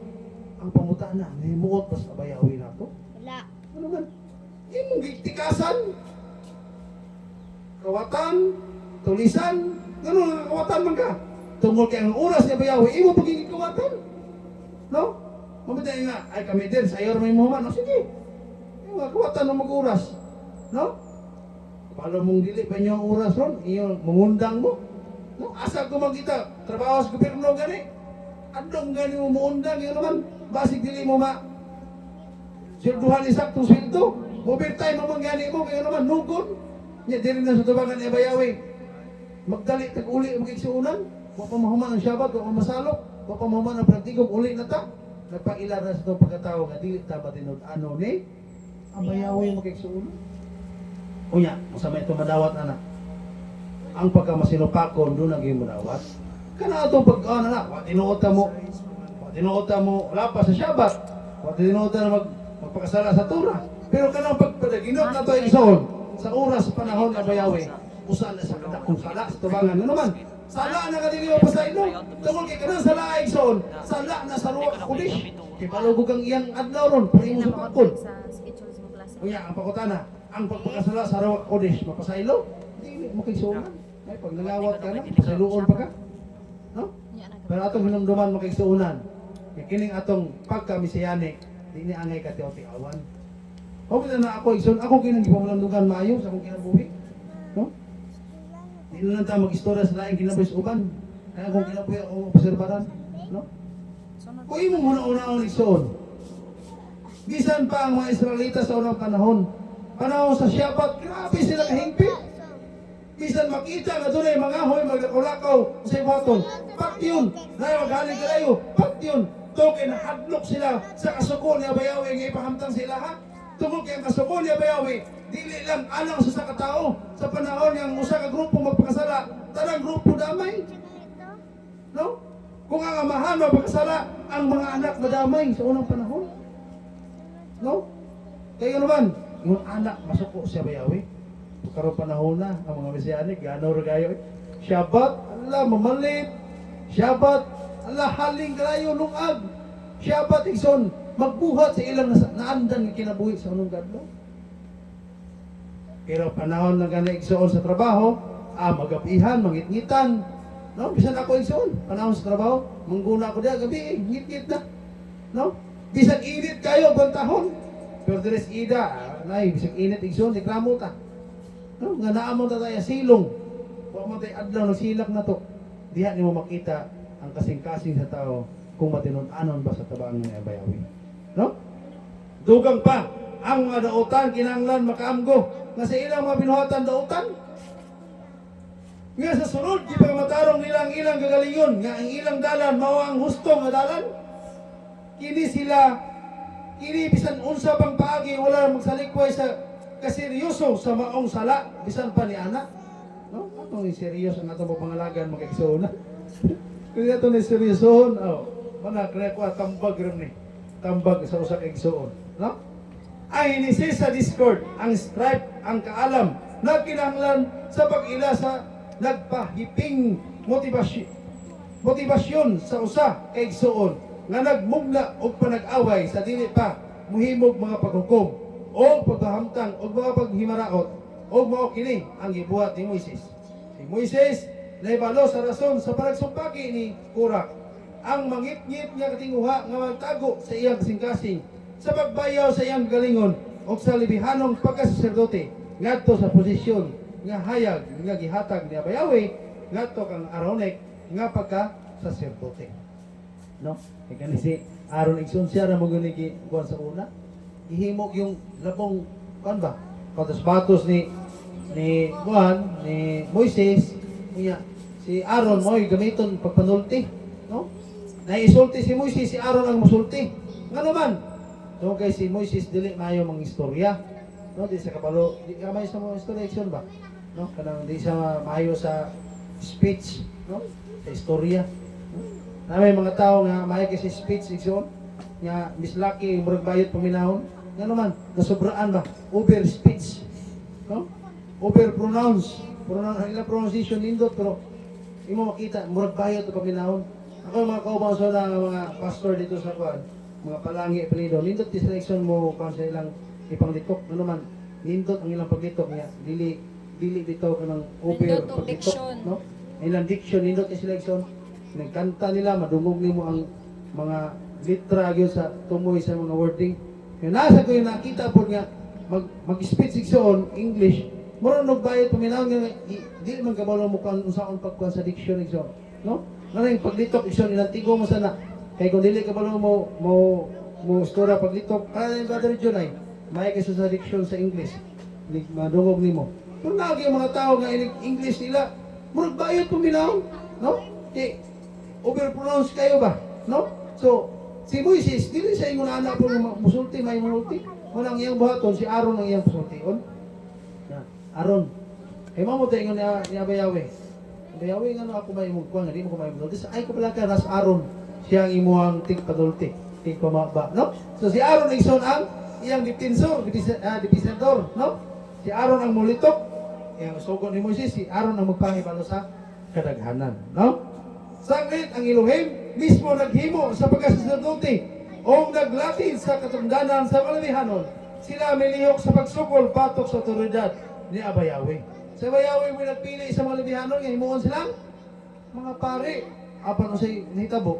A: Ang pangutana, nahimuot pa sa bayawi nato.
D: Wala.
A: Ano man? Imong gitikasan. Kawatan, tulisan, ganun ang kawatan man ka. Tungkol kay ang oras ni bayawi, imo pagiging kawatan. No? Mamatay nga, ay kami din, sayor may muhaman. No, sige. Yung nga, kawatan ng mag-oras. No? Palo mong dili pa niyo ang oras ron, iyo mangundang mo. No? Asa ko magkita, trabaho sa gobyerno gani. Andong gani mo muundang, yun naman, basig dili mo silduhan isaktong sildo. Overtime mo gani mo, kayo naman, nugon. Nya, dili na sa tubangan ni bayawi. Magdali, tag-uli, magigsuunan. Wa pa mahuman ang Shabbat, wa pa masalok. Wa pa mahuman ang praktikong, uli na ta. Nagpailar na sa itong pagkatao nga, dili ta ba tinud-ano ni? Ang bayawi magigsuunan. Unya, masama ito madawat anak. Ang pagkamasinupakon, doon naging madawat. Kana ito pag, wa tinuot mo, wala pa sa Shabbat. Wa tinuot na magpakasala sa Torah. Pero kanang pagpadaginot na ito igsoon, sa oras, panahon na bayawi, usan na sa kadakong sala sa tubangan. Ano naman? Sala na kadili mo pa sa ilo. Tungkol kay kanang sala ay igsoon, sala na sa ruwak kulish. Kay palugog ang iyang adlaw ron, pahingo sa pakod.
B: Sa schedule sa mga klase.
A: Kuya, ang pakutana, ang pagpakasala sa Rawak Kodesh, mapasaylo, hindi mo kaigsuunan. Ay, pag nangawat ka na, pasayloon pa ka. No?
B: Yan ang
A: Pero atong hinumduman mo kaigsuunan. Kaya kining atong pagkamisiyanik, di ni angay ka tiyaw-tiyawan. O, na ako igsuun, ako kinang gipamulandugan maayo sa akong kinabuhi. No? Di na lang tayo mag-istorya sa laing kinabuhi sa uban. Kaya akong kinabuhi ako obserbaran. No? Kung imo muna-unahon igsuon, bisan pa ang mga Israelita sa unang panahon sa Shabbat, grabe sila kahingpit. Bisan makita nga doon ay mga hoy, maglakaw-lakaw sa ibaton. Patyon, na magaling kalayo, patyon. Tungkol na hadlok sila sa kasuko ni bayawi nga ipahamtang sila ha. Tungkol kay ang kasuko ni bayawi, dili lang alang sa katao sa panahon ng usa ka grupo magpakasala, tanang grupo damay. No? Kung ang amahan magpakasala, ang mga anak madamay sa unang panahon. No? Kaya naman, yung anak masuko siya bayawi. Karon panahon na ang mga Mesianik, gano regayo. Shabbat, Allah mamalit. Shabbat, Allah haling kalayo lungag. Shabbat igsoon magbuhat sa ilang naandan nga kinabuhi sa unang gadlo. Pero panahon na gana igsoon sa trabaho, magabihan, mangitngitan. No, bisan ako igsoon, panahon sa trabaho, mangguna ko diya gabi, ngit-ngit na. No? Bisan init kayo bantahon. Pero deres ida, nay bisan init igsoon, reklamo ta. No, nga naamon ta tayo silong. Wa man tay adlaw silak na to. Diha nimo makita ang kasing-kasing sa tao kung matinud-anon ba sa tabangan ng bayawi. No? Dugang pa ang mga dautan kinahanglan makaamgo nga sa ilang mga binuhatan dautan. Nga sa sunod di pa matarong nilang ilang gagalingon nga ang ilang dalan mao ang husto nga dalan. Kini bisan unsa pang paagi wala magsalikway sa kaseryoso sa maong sala bisan pa ni anak. No? Atong seryoso ang atong pangalagan magigsuon na. Kung atong ni seryosohon, mana kaya ko tambag rin ni. Tambag sa usa ka igsuon, no? Ay inisi sa Discord ang stripe ang kaalam nagkinahanglan sa pag-ila sa nagpahiping motivasyon sa usa ka igsuon nga nagmugna og panag-away sa dili pa muhimog mga paghukom o pagpahamtang o mga paghimaraot o mao kini ang gibuhat ni Moises. Si Moises naibalo sa rason sa panagsumpaki ni Kurak ang mangit-ngit nga katinguha nga magtago sa iyang kasing-kasing sa pagbayaw sa iyang galingon o sa libihanong pagkasaserdote ngadto sa posisyon nga hayag nga gihatag ni Abayawe ngadto kang Aronek nga pagkasaserdote. No? Kaya kani si Aaron igsoon siya ra mo gani kuan sa una. Ihimog yung labong kuan ba? Batos ni Juan, ni Moises, niya si Aaron mo gamiton pagpanulti, no? Naisulti si Moises, si Aaron ang musulti. Nga naman. So kay si Moises dili maayo mang istorya, no? Di sa kabalo, di kamay sa mga istorya action ba? No? Kanang di sa maayo sa speech, no? Sa istorya. No? Na may mga tao nga maayo kay sa speech action nga mislaki murag bayot paminahon. Nga naman, nasobraan ba? Over speech. No? Over pronounce. Ang ilang pronunciation nindot pero imo makita murag bayot o paminahon. Ako mga kaubaw sa mga pastor dito sa kuan, mga palangi panido. Nindot ti selection mo kan sa ilang ipangditok. Ano man, nindot ang ilang pagditok niya. Dili dito kanang over
B: Nindot ang
A: pagditok,
B: diction.
A: no? Ilang diction nindot ti selection. Nagkanta nila madungog nimo ang mga litra gyud sa tumoy sa mga wording. Kaya nasa ko yung nakita po nga mag-speech sigsoon English, mura nagbayad paminaw nga di man kabalo mo kung unsaon pagkuhan sa diction igsoon, no? Nang paglitok igsoon ilantigo mo sana. Kay kung dili kabalo mo istorya paglitok, para yung brother Junay, may kaso sa diction sa English. Madungog nimo. Kung lagi yung mga tao nga English nila, mura bayad paminaw, no? Di overpronounce kayo ba, no? So si Moises, dili sa ingon anak po musulti, may multi. Unang iyang buhaton, si Aaron ang iyang musultion. Aaron. Eh, mamo tayo ingon ni Abayawe. Abayawe, nga ako may mugkuhan, hindi mo ko may multi. Ay ko pala ka, nas Aaron. Siya ang imuhang tigpadulti, tigpamaba, no? So si Aaron ang ison ang iyang dipisador, no? Si Aaron ang mulitok. Iyang sugon ni Moises, si Aaron ang magpangibalo sa kadaghanan, no? Saglit ang Elohim mismo naghimo sa pagkasaserdote o naglatid sa katungdanan sa kalamihanon. Sila milihok sa pagsukol patok sa otoridad ni Abayawe. Sa Abayawe mo nagpili sa mga labihanon nga himuon silang mga pare. Apan usay nahitabo,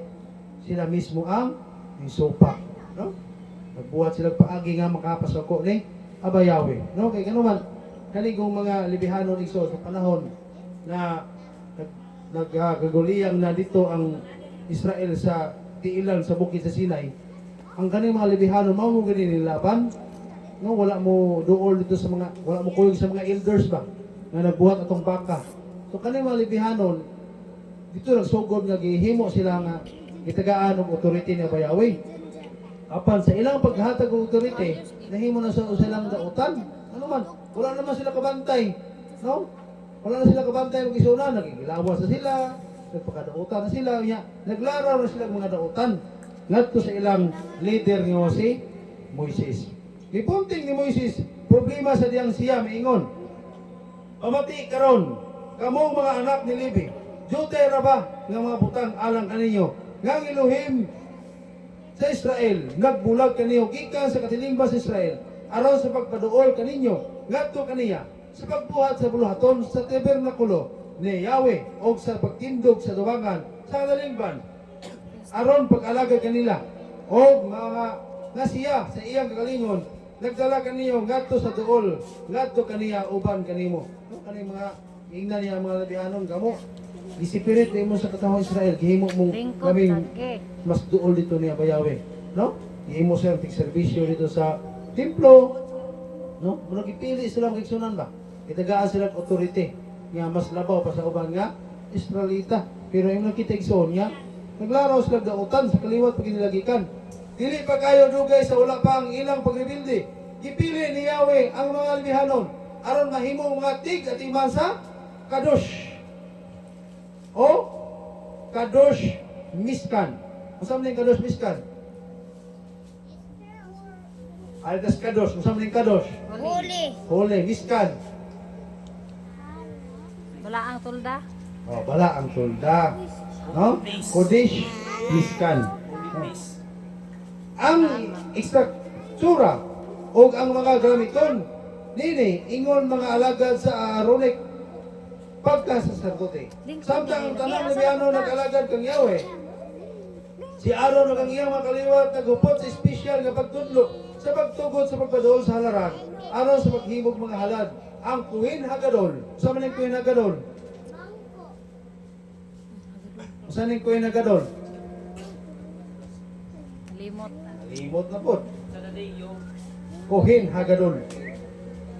A: sila mismo ang sopa, no? Nagbuhat sila paagi nga makapasako ni Abayawe, no? Kay kanuman kanigong mga libihanon igsoon sa panahon na nagkaguliyang na dito ang Israel sa tiilan sa bukid sa Sinai. Ang kaning mga libihanon mao mo gani nilaban, no? Wala mo duol dito sa mga, wala mo kuyog sa mga elders ba nga nagbuhat atong baka. So kaning mga libihanon dito nagsugod nga gihimo sila nga gitagaan og authority ni Abayawe. Apan sa ilang paghatag og authority, nahimo na sa usalang dautan. Ano man, wala naman sila kabantay, no? Wala na sila kabantay mag-isuna, nagigilawas na sila, nagpakadautan na sila, naglaraw na sila mga dautan. Ngadto sa ilang leader nga si Moises. Gipunting ni Moises, problema sa diyang siya, maingon. Pamati karon, kamong mga anak ni Levi, jutay ra ba nga mga butang alang kaninyo, nga Elohim sa Israel, nagbulag kaniyo, gikan sa katilingban sa Israel, aron sa pagpaduol kaninyo, ngadto kaniya, sa pagbuhat sa buluhaton sa tabernakulo ni Yahweh o sa pagtindog sa duwangan sa kalingban aron pag-alaga kanila o mga nasiya sa iyang kagalingon nagdala kaniyo ngadto sa duol ngadto kaniya uban kanimo, no? Kani mga ingnan niya mga labihanon gamo disipirit mo sa katawang Israel gihimo mong kaming mas duol dito ni Abayawe, no? Gihimo sa serbisyo dito sa templo, no? Muna gipili sila magigsunan ba? Itagaan sila authority nga mas labaw pa sa uban nga Israelita. Pero yung nakita igsoon nga naglaraw sila dautan sa kaliwat paginilagikan. Dili pa kayo dugay sa wala pa ang ilang pagrebilde. Gipili ni Yahweh ang mga libihanon aron mahimong mga tig at iman sa Kadosh o Kadosh Miskan. Unsa man ning Kadosh Miskan? Aldas Kadosh, unsa man ning Kadosh? Holy Miskan.
B: Wala ang tulda.
A: Oh, bala ang tulda. No? Kodesh Miskan. Ang ekstruktura o ang mga gamiton nini ingon mga alagad sa Aaronic pagkasaserdote. Samtang ang tanang Leviano nag-alagad kang Yahweh. Si Aaron ug ang iyang mga kaliwat naghupot sa espesyal nga pagtudlo sa pagtugod sa pagpadol sa halaran, aron sa paghimog mga halad, ang Queen Hagadol. Sa man ang Queen Hagadol? Saan ang Queen Hagadol?
B: Limot.
A: Limot na po.
E: Sa dadayo.
A: Kohen Hagadol.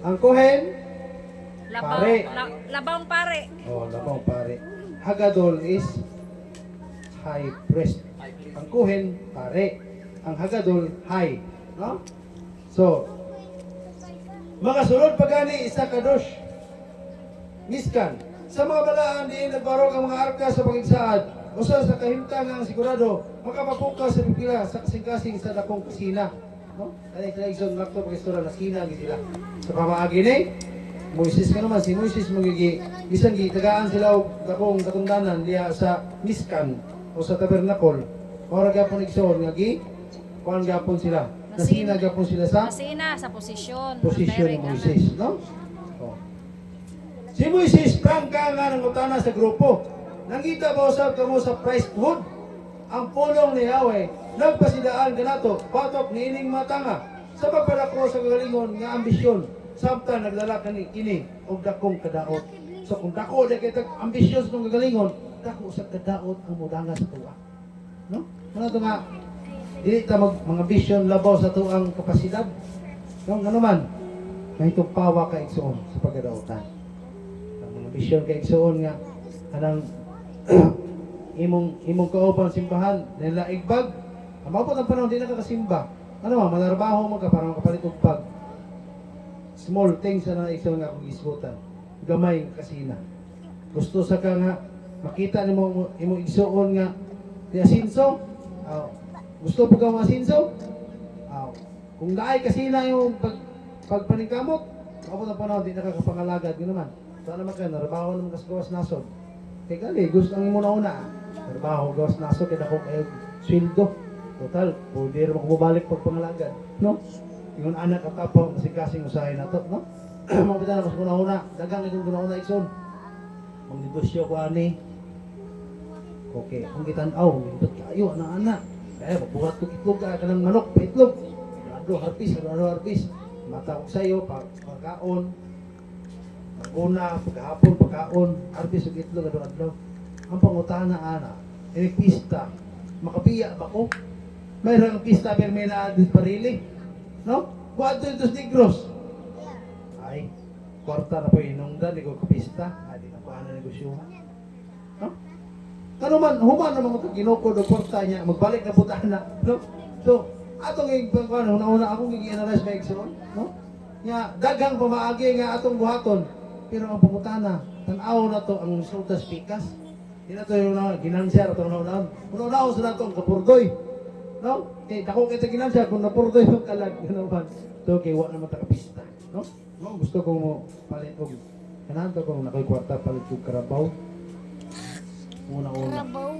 A: Ang Kohen,
B: Labaw.
A: Pare.
B: Labang pare.
A: oh, labang pare. Hagadol is high priest. Ang Kohen, pare. Ang Hagadol, high. No? So, mga sulod pa gani, isa kadosh. Miskan. Sa mga balaan, di nagbarog ang mga arka sa pagigsaad. Usa sa kahimtangang sigurado, makapapukas sa pipila sa kasing-kasing sa dakong kasina. No? Kaya kailangan lakto pag-istora na sina sila. Sa pamaagi ni, Moises ka naman, si Moises magigi, bisan gitagaan sila og dakong katundanan diya sa Miskan o sa Tabernakol. Ora gyapon igsoon nga gi kuan gyapon sila. Nasina gyapon sila sa
B: Masina sa posisyon.
A: posisyon ni
B: Direct,
A: Moises, no? Oh. Si Moises prangka nga ng utana sa grupo. Nangita ba usab kamo sa priesthood? Ang pulong ni Yahweh nagpasidaan kanato patok niining matanga sa pagpadako sa kagalingon nga ambisyon samtang nagdala kini og dakong kadaot. So kung dako di kita ambisyon sa kagalingon, dako sa kadaot ang mudanga sa tuwa. No? Ano to nga dili ta mga ambisyon labaw sa tuang kapasidad. No, ngano man may tumpawa ka igsoon sa pagkadaotan. Ang mga ambisyon ka igsoon nga anang imong kauban simbahan nila igbag amao ang panahon di na ka kasimba ano man manarbaho mo ka para makapalit og pag small things na isa nga akong isgutan gamay kasina gusto sa ka nga makita nimo imong igsuon nga di asinso gusto po ka mga asinso kung naay kasina yung pagpaningkamot amao ang panahon di na ka kapangalagad gano man sana naman ka narbaho naman kasgawas nasod kaya gali, gusto ang imo na una. Trabaho, gawas naso, kaya ako kayo sweldo. Total, pwede rin makababalik pag pangalagad. No? Yung anak at apo, kasi kasing usahin na to. No? Mga na, mas una-una. Dagang itong una-una, ikson. Ang negosyo ko, ani. Okay, kung kitanaw, ito kayo, anak-anak. Kaya, magbuhat ko itlog, ka ng manok, pa itlog. Ano harpis. Mata ko sa'yo, pagkaon. Una, pagkahapon, pagkaon, arbis ug itlog adlaw-adlaw. Ang pangutana ana, ini pista. Makapiya ba ko? Mayroong pista pero may parili. No? Kuadto ito negros. Ay, kwarta na po inungdan, di ko kapista. Ay, di na po ano negosyo. No? Ano man, human naman ko ginukod o kwarta niya, magbalik na puta na. No? So, atong yung una-una akong i-analyze by Exxon. No? Nga, dagang pamaagi nga atong buhaton. Pero ang pangutana, tanaw na to ang resulta pikas. Di na to yung ginansyar ito una-unahon. Una-unahon sa nato ang kapurdoy. No? Eh, dako kita ginansyar kung napurdoy yung kalag. Gano'n ba? So, kaya wala naman takapista. No? No? Gusto ko mo palit og kanan to kung nakoy kwarta palit og karabaw. Una-una.
D: Karabaw.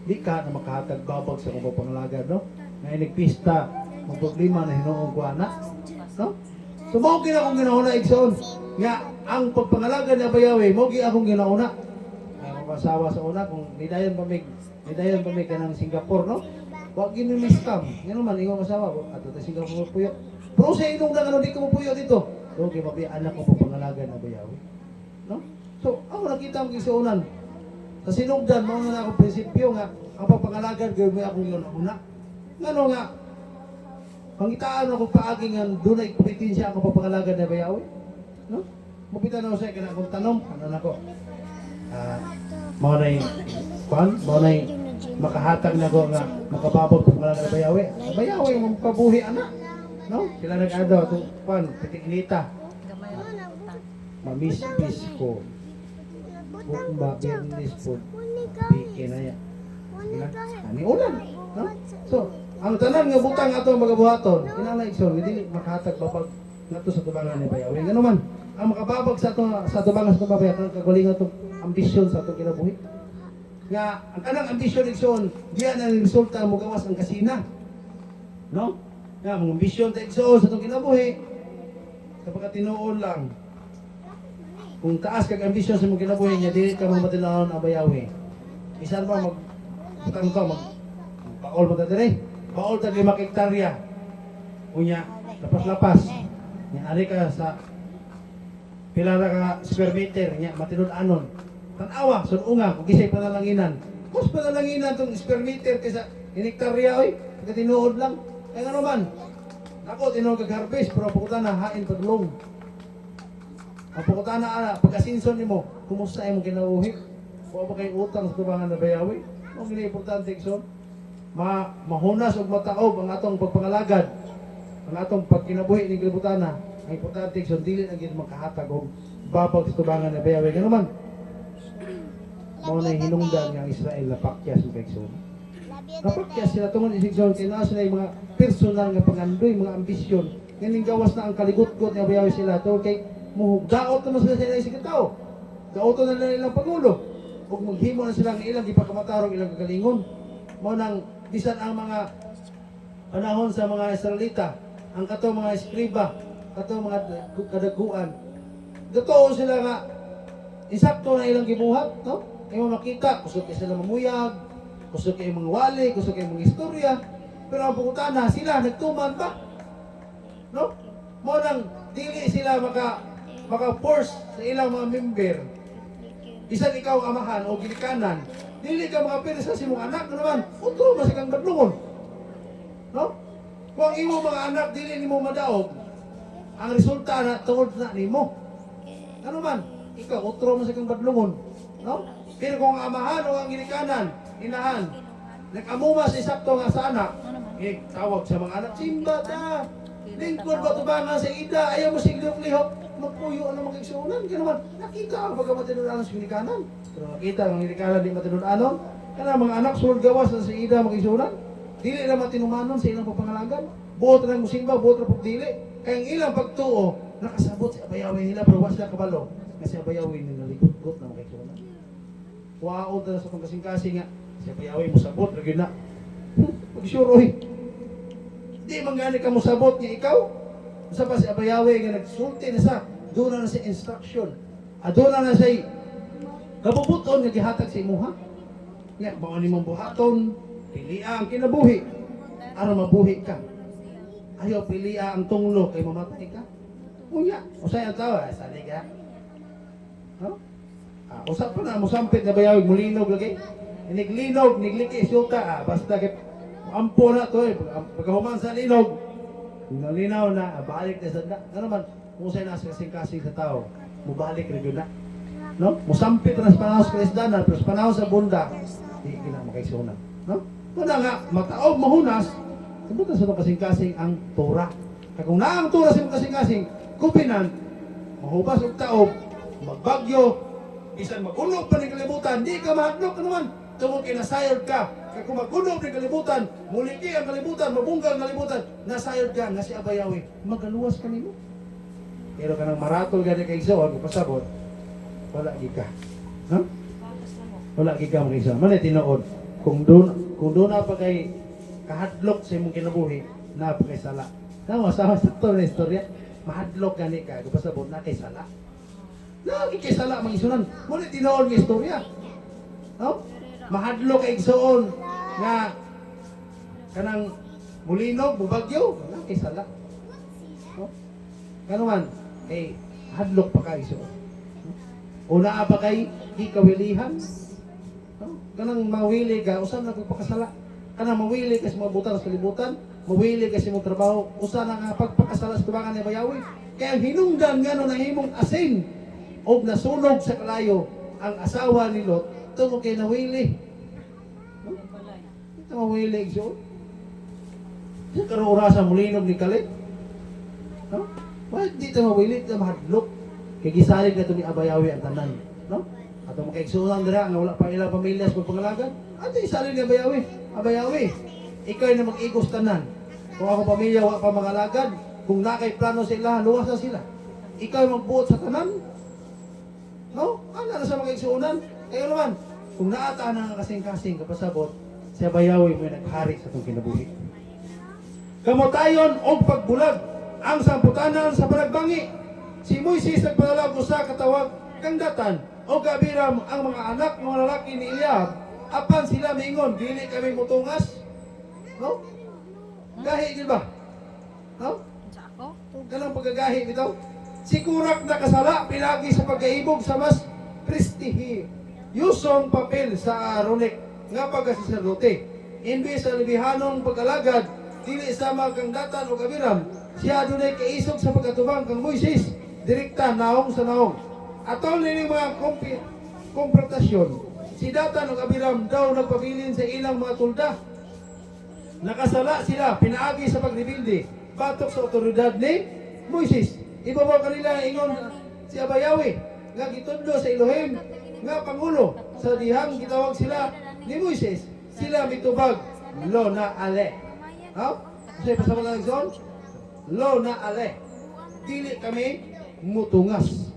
A: Di ka na makahatag babag sa kung pangalagad, no? Ngayon nagpista, ang problema na hinuong ko anak. No? So, mo akong ginauna igsoon. Nga, ang pagpangalaga ni Abayawe, mogi akong ginauna. Ay, mapasawa sa una, kung nidayon pa may ka ng Singapore, no? Huwag ginimiskam. Yan naman, ikaw masawa ko. Ato tayo Singapore puyo. Pero sa inong lang, ano, di ko mapuyo dito. Okay, mabiya anak ko pagpangalaga ni Abayawe. No? So, ako nakita ang isuunan. Sa sinugdan, mga na akong prinsipyo nga, ang pagpangalaga, gawin mo akong ginauna. Ngano nga, pangitaan ako paagi nga, doon ay kompetensya ako pagpangalaga ni Abayawe. No? Mupita na ako sa'yo, kaya akong tanong, ano na ko? Mga na yung, mga na yung makahatag na ko nga, makababag kung mga Abayawe. Abayawe, yung pabuhi, anak. No? Sila nag-ado, itong, titiknita.
B: Gamay ang utang.
A: Mamispis ko. Bukba, birnis po. Bikin na yan. Ani ulan. No? So, ang tanan nga butang ato magabuhaton, kinala igsoon, hindi makahatag babag nato sa tubangan ni Bayaw. Ngano man, ang makababag sa tubangan sa tubangan, ang kagalingan itong ambisyon sa itong kinabuhi. Nga, ang kanang ambisyon igsoon, diyan ang resulta mo gawas ang kasina. No? Nga, mga ambisyon ta igsoon sa itong kinabuhi, kapag tinuon lang, kung taas kag ambisyon sa mong kinabuhi niya, dili ka mamatilahon ang Bayawi. Isan ba magputang ka, baol mo ta dire? Baol ta 5 hektarya. Unya, lapas-lapas. Nya ari ka sa pila ra ka square meter nya matinud-anon. Tan-awa sununga kung gisay panalanginan. Kus panalanginan tong square meter kaysa inektarya oy, tinuod lang. Kaya nga naman, ako tinuod kag harvest pero pukutan na hain padulong. Ang pukutan na ana pagkasinson nimo, kumusta imong kinabuhi? Wa ba kay utang sa tubangan na bayawi? Ang gini importante igsoon. Mahunas ug mataob ang atong pagpangalagad. Ang atong pagkinabuhi ni kalibutan. Ang importante igsoon dili na gid makahatag og babag sa tubangan na bayawi. Nga naman, mao na hinungdan nga ang Israel na pakyas ug igsoon. Napakyas sila tungod isigsoon kay naa sila yung mga personal nga pangandoy, mga ambisyon. Nganing gawas na ang kaligot-got nga bayawi sila tungod kay muhugdaot naman sila sa ilang tao. Daoton na nila ilang pangulo. Ug maghimo na sila ng ilang gipakamatarong ilang kagalingon. Mao nang bisan ang mga panahon sa mga Israelita, ang kato mga eskriba, kato mga kadaguan. Totoo sila nga insakto na ilang gibuhat, no? Imo makita kusog kay sila mamuyag, kusog kay mga wali, kusog kay mga istorya. Pero ang pangutana sila nagtuman ba? No? Mao nang dili sila maka-force sa ilang mga member. Bisan ikaw amahan o ginikanan, dili ka mga pera sa imong anak naman, utro mas kang badlungon. No? Kung ang imo mga anak dili nimo madaog, ang resulta na tungod na nimo. Ano man, ikaw utro mas kang badlungon. No? Pero kung ang amahan o ang ginikanan, inahan, nag-amuma sa isakto nga sa anak, tawag sa mga anak, simba ta, lingkod ba tubangan sa ida, ayaw mo siglihok-lihok, magpuyo ang mga igsuunan. Kaya naman, nakita ang baga matinudanon sa ginikanan. Pero nakita ang ginikanan di matinudanon, kaya mga anak sulod gawas na sa ida mga igsuunan, dili na matinumanon sa ilang papangalagan, buot na musimba, buot na pagdili. Kaya ang ilang pagtuo, nakasabot sa abayawin nila, pero was na kabalo, kasi abayawin nila likot-got na mga igsuunan. Waot na sa pagkasing-kasing nga, si abayawin mo sabot, lagi na. Pag-sure, oy. Di manggani ka mo sabot niya ikaw. Sa pa si abayawe nga nagsulti na sa doon na sa instruction. Doon na sa kabubuton nga gihatag sa imuha. Nga mao ni mong buhaton, pilia ang kinabuhi aron mabuhi ka. Ayaw pilia ang tunglo kay mamatay ka. Unya, usay ang tawa sa liga. No? Usap pa na mo sampit na bayawe mulinog lagi. Iniglinog, nigliki syuta basta kay ampo na to pagkahuman sa linog. Nalinaw na, balik na sanda. Ano naman, musay na sa kasing-kasing sa tao, mubalik rin yun na. No? Musampit na sa panahon sa kaisdanan, pero sa panahon sa bunda, hindi na makaisunan. No? Kung nga, mataob, mahunas, sabutan sa kasing-kasing ang Torah. Kaya kung na ang Torah sa kasing-kasing, kupinan, mahubas og taob, magbagyo, bisan magunog pa ng kalibutan, di ka mahadlok naman. Tungkol kinasayod ka. Kaya kung magunog ng kalibutan, muliki ang kalibutan, mabungga ang kalibutan, nasayod ka, nga si abayawi, magaluwas ka nimo. Pero ka nang maratol ka na kay Igsoon, pasabot, wala ka. No? Wala ka mga Igsoon. Manay tinood, kung doon na pa kay kahadlok sa imong kinabuhi, na pa kay sala. Tama, sa ito na istorya, mahadlok gani ka, pasabot na kay sala. Na kay sala mga Igsoon, manay tinood ng istorya. No? Mahadlok kay Igsoon nga kanang mulinog, bubagyo, wala kay sala. No? Kanuman, kay hadlok pa kay Igsoon. Una pa kay ikawilihan. No? Kanang mawili ka, usan na pagpakasala. Kanang mawili ka sa mga butang sa kalibutan, mawili ka sa mga trabaho, usan na nga pagpakasala sa tubangan ni bayawi. Kaya hinungdan nga no na himong asin o nasunog sa kalayo ang asawa ni Lot tungkol kay nawili. No? Ito mawili, Igsoon. Ito karong orasan mulinog ni Kalit. No? Bakit di ito mawili? Ito mahadlok. Kaya gisalig na ito ni abayawi ang tanan. No? At ang makaigsunan dira nga wala pa ilang pamilya sa pagpangalagan. At isalig ni abayawi. Abayawi, ikaw na mag-igos tanan. Kung ako pamilya wala pa mangalagad, kung nakay plano sa ilahan, luwas na sila. Ikaw magbuot sa tanan. No? Ano na sa makaigsunan? Kaya naman, kung naata na nga kasing-kasing kapasabot, siya bayawi mo naghari sa itong kinabuhi. Kamutayon o pagbulag, ang samputanan sa panagbangi. Si Moises nagpanalag usa katawag kang datan o kabiram ang mga anak ng mga lalaki ni Eliab. Apan sila mingon, dili kami mutungas. No? Gahi, di ba? No? Kanang pagkagahi bitaw. Si Kurak nakasala pinagi sa pagkaibog sa mas prestihi. Yusong papel sa Aronik nga pagkasisadote. Imbis sa libihanong pag-alagad, dili sama kang datan o kabiram, siya dunay kaisog sa pagkatubang kang Moises, direkta naong sa naong. Atol nini mga konfrontasyon, si datan o kabiram daw nagpabilin sa ilang mga tulda. Nakasala sila, pinaagi sa pagribilde, batok sa otoridad ni Moises. Ibabaw kanila ingon si Abayawi, nga gitudlo sa Elohim, nga Pangulo, sa dihang gitawag sila ni Moises, sila mitubag, lo na ale. Ha? Kasi pasama lang zon, lo na ale. Dili kami mutungas.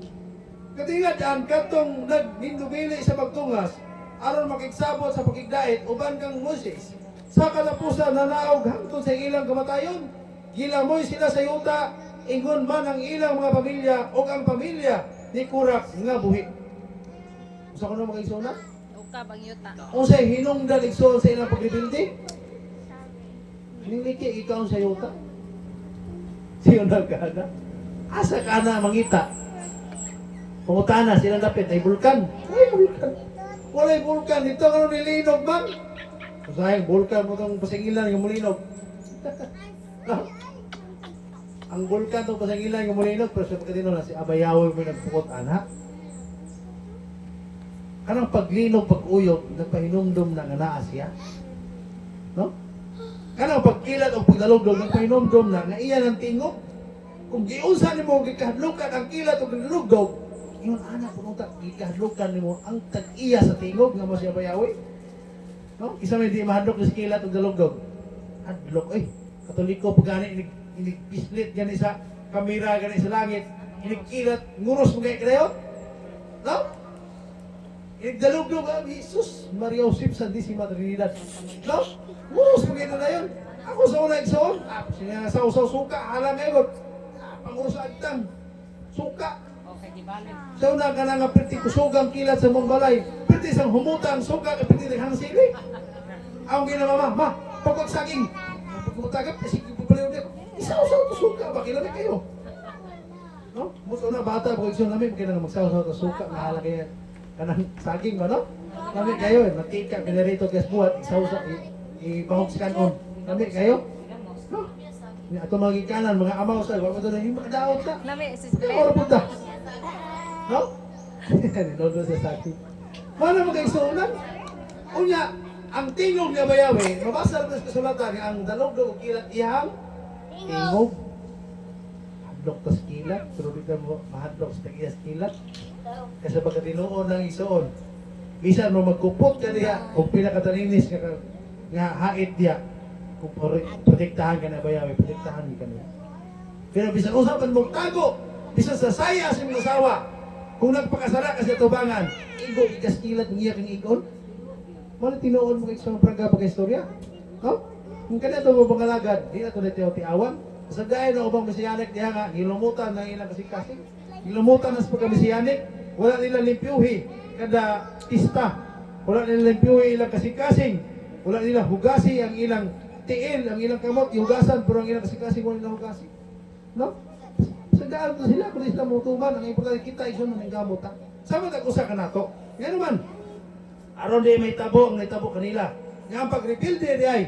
A: Katingad ang katong nagindubili sa pagtungas, aron makigsabot sa pagigdait, uban kang Moises. Sa kalapusan na naog hangtod sa ilang kamatayon, gilamoy sila sa yuta, ingon man ang ilang mga pamilya o ang pamilya ni Kurak nga buhi. Usa ko na mag-igsoon na?
B: Uka bang yuta.
A: Unsay hinungdan igsoon sa ilang pagribilde? Niliki ikaw sa yuta. Siyo nagkana. Asa ka na mangita? Pangutana sila dapit ay bulkan. Ay bulkan. Walay bulkan dito karon nilinog man. Sayang bulkan mo tong pasingilan yung mulinog. No? Ang bulkan tong pasingilan yung mulinog pero sa pagkatino na si Abayawi mo nagpukot ana. Kanang paglinog, pag-uyog, nagpahinumdum na nga naa siya. No? Kanang pagkilat o pagdalugdog, nagpahinumdum na nga iyan ang tingog. Kung giunsa ni mo, gikahadlukan ang kilat o pagdalugdog, yun anak, pumunta, gikahadlukan ni mo ang tag-iya sa tingog nga mo siya bayawi. No? Isa may di mahadlok sa kilat o dalugdog. Hadlok, katoliko pag gani, inig-bislit gani sa kamera, gani sa langit, inig-kilat, nguros mo kayo kayo. No? Inig-dalugdog, Jesus, Maria Josep, Santísima Trinidad. No? Nguros mo kayo na yun. Ako sa una igsoon, sinasawsaw suka, halang ngayon. Panguros sa agtang, suka. Sa una ka na nga perti kusugang kilat sa mong balay. Perti sang humutang suka, perti naghang sili. Ang ginamama, ma, pagpagsaging. Pagkumutagap, kasi pupaliw niya. Isawsaw to suka, bakilami kayo. No? Muso na bata, pag igsoon namin, kaya na magsawsaw to suka, mahala kayo. Kanang saging ba, no? Kami kayo, matika, pinarito kas buhat, isawsaw, ibahog sa kanon. Kami kayo? No? Ato mga kanan, mga amaw sa, wala mo doon na yung makadaot ka.
B: Lami, sis
A: Ano oras punta? No? Nilodo sa saging. Mana mo kayo suunan? Unya, ang tingog niya bayawi, mabasa natin sa kasulatan, ang dalog-dog kilat ihang tingog. Hadlok tas kilat, pero dito mo mahadlok sa tag-iyas kilat. Kasi pagka tinuon ng isuon, bisan mo magkupot ka diya, kung pinakatalinis nga hait diya, kung protektahan ka na bayawi, protektahan ka niya. Pero bisan usapan mong tago, bisan sa saya sa mga asawa, kung nagpakasala ka sa tubangan, igo, ikaskilat, niya kang igon, wala tinuon mo kayo sa mga prangga pagka-istorya. No? Kung kanina ito mo pangalagad, di na ito na tiyaw-tiawan. Sa gaya ng ubang mesiyanik, diya nga, nilumutan ng ilang kasing-kasing. Nilumutan na sa pagka-mesiyanik, wala nilang limpyuhi kada pista. Wala nilang limpyuhi ilang kasing-kasing. Wala nilang hugasi ang ilang tiil, ang ilang kamot, ihugasan, pero ang ilang kasing-kasing wala nilang hugasi. No? Sa daan na sila, kung sila mutuman, ang importante kita, isun ng gamot. Ha? Sama nag-usa ka na to. Yan naman. Aron di may tabo, ang may tabo kanila. Nga ang pag-rebuild di ay.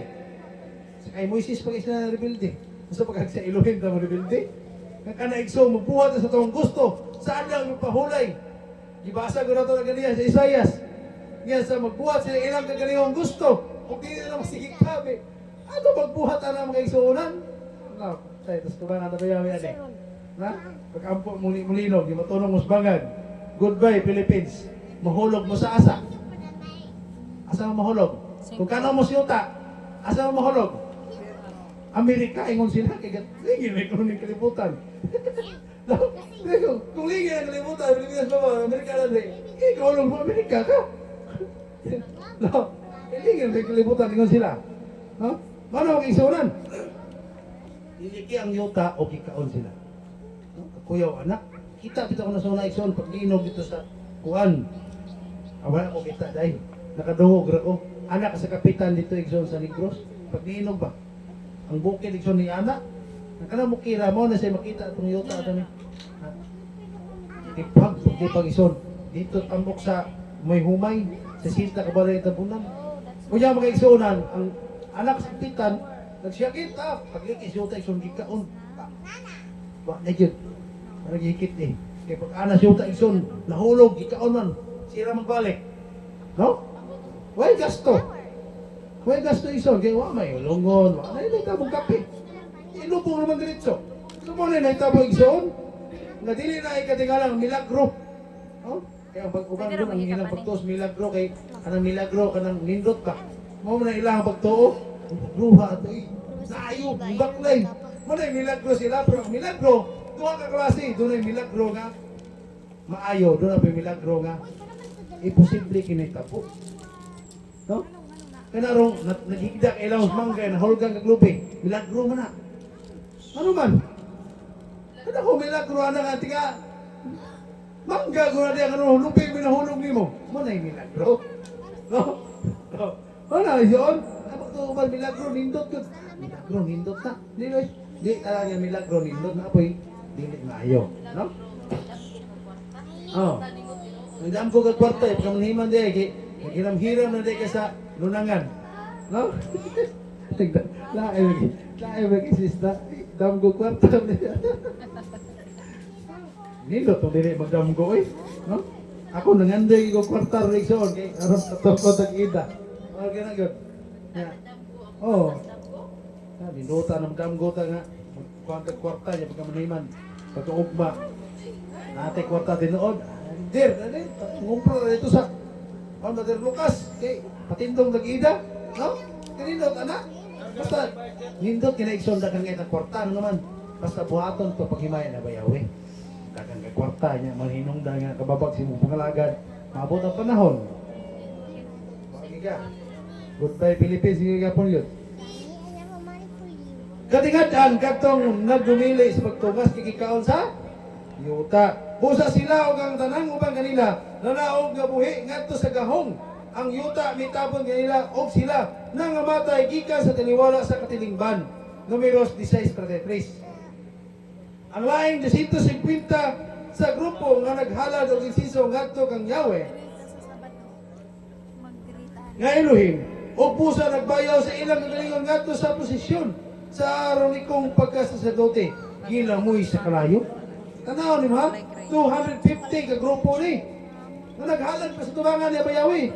A: Kay Moises pag isa na rebuild. Gusto pag sa Elohim na rebuild. Nga ka na igso, mabuhat sa itong gusto. Saan lang magpahulay? Ibasa ko na ito na ganyan sa Isaias. Ngayon sa magbuhat sila ilang kaganihong gusto. Kung di nila masigig kami. Ano magbuhat ang mga igsuunan? No, sa ito sa na tabayawi ane. Na? Pag-ampo mulinog, di matunong musbangan. Goodbye Philippines. Mahulog mo sa asa. Asa mo mahulog? Kung kano mo siyuta, asa mo mahulog? Amerika, ingon sila, kaya ligin na ikaw ng kalibutan. Kung ligin ang kalibutan, Pilipinas ba, Amerika na rin, ikaw lang mo, Amerika ka. No, ligin ang kalibutan, ingon sila. No? Mano ang isunan? Iliki ang yuta o kikaon sila. No? Kuyaw anak, kita ko na sa una ison, pag linog dito sa kuan. Wala ko kita dahil. Nakadungog ra ko. Anak sa kapitan dito igsoon sa Negros. Pag niinog ba? Ang bukid igsoon ni anak. Nakala mo kira mo na siya makita itong yuta ito ni. Tipag, tipag ison. Dito tambok sa may humay, sa sinta kabalay tabunan. Kunya mga igsuunan, ang anak sa pitan, nagsiyakit paglikis yuta ison gikaon. Wa na yun. Parang hikit eh. Kaya pag anas yuta ison, nahulog, gikaon man. Sira magbalik. No? Why gasto? Why gasto ison? Kaya wa may ulungon, wa na yun tabong kape. Ilubong naman diretso. Ito mo na tabong ison. Na dili na ikatingalang milagro. No? Kaya ang pag-uban
B: Pwede
A: doon, ang
B: naman
A: ilang
B: ikapanin.
A: pagtuos milagro kay kanang milagro kanang nindot ka. Mo na ilang pagtuo. Ruha to eh. Naayo, baklay. Mo na milagro sila pero ang milagro tuwa ka klase, doon ay milagro nga maayo, doon ay milagro nga imposible kinitabo. No? Kaya narong nagigdak ilang mangga na hulgang kaglupi. Milagro man na. Ano man? Kada ko milagro ana nga tiga. Mangga ko na diyan ano lupi minahulog nimo. Mo na milagro. No? No. Wala yun. Ano to ba milagro nindot gud. Milagro nindot na. Di talaga milagro nindot na apoy dili maayo, no? Oh. Nagdam ko ka kwarta eh, pagkamanhiman di kay hiram-hiram na di ka sa lunangan. No? Lae lagi sista. Dam ko kwarta. Nindot to dili magdam ko eh, no? Ako nanganday ko kwarta rig soon kay aron sa ko tag-ida. Okay na gud. Oh. Sabi, dota ng damgota nga. Kuwanta kwarta niya pagkamanhiman. Pagkaugma. Nate kwarta tinuod. Der, dali. Ngumpro na ito sa Mother Lucas. Okay. Patindong nag-ida. No? Kinindot, anak. Basta, nindot kinaigson na kang itang kwarta. Ano naman? Basta buhaton to paghimayan na bayawi. Dagang kay kwarta niya. Manhinong da nga kababag si mong pangalagad. Maabot ang panahon. Bagi ka. Goodbye Philippines. Sige ka po yun. Katingadaan katong nagdumili sa pagtugas kikikaon sa yuta. Busa sila og ang tanang ubang kanila nanaog nga buhi ngadto sa gahong. Ang yuta mitabon kanila og sila nangamatay gikan sa tiniwala sa katilingban. Numeros 16:33. Ang laing 250 sa grupo nga naghalad og insiso ngadto kang Yahweh. Nga Elohim og busa nagbayaw sa ilang kagalingon ngadto sa posisyon sa araw ni kong pagkasasadote, gilamoy sa kalayo. Tanaw ni ha? 250 ka grupo ni. Na naghalag pa sa tubangan ni Abayawi.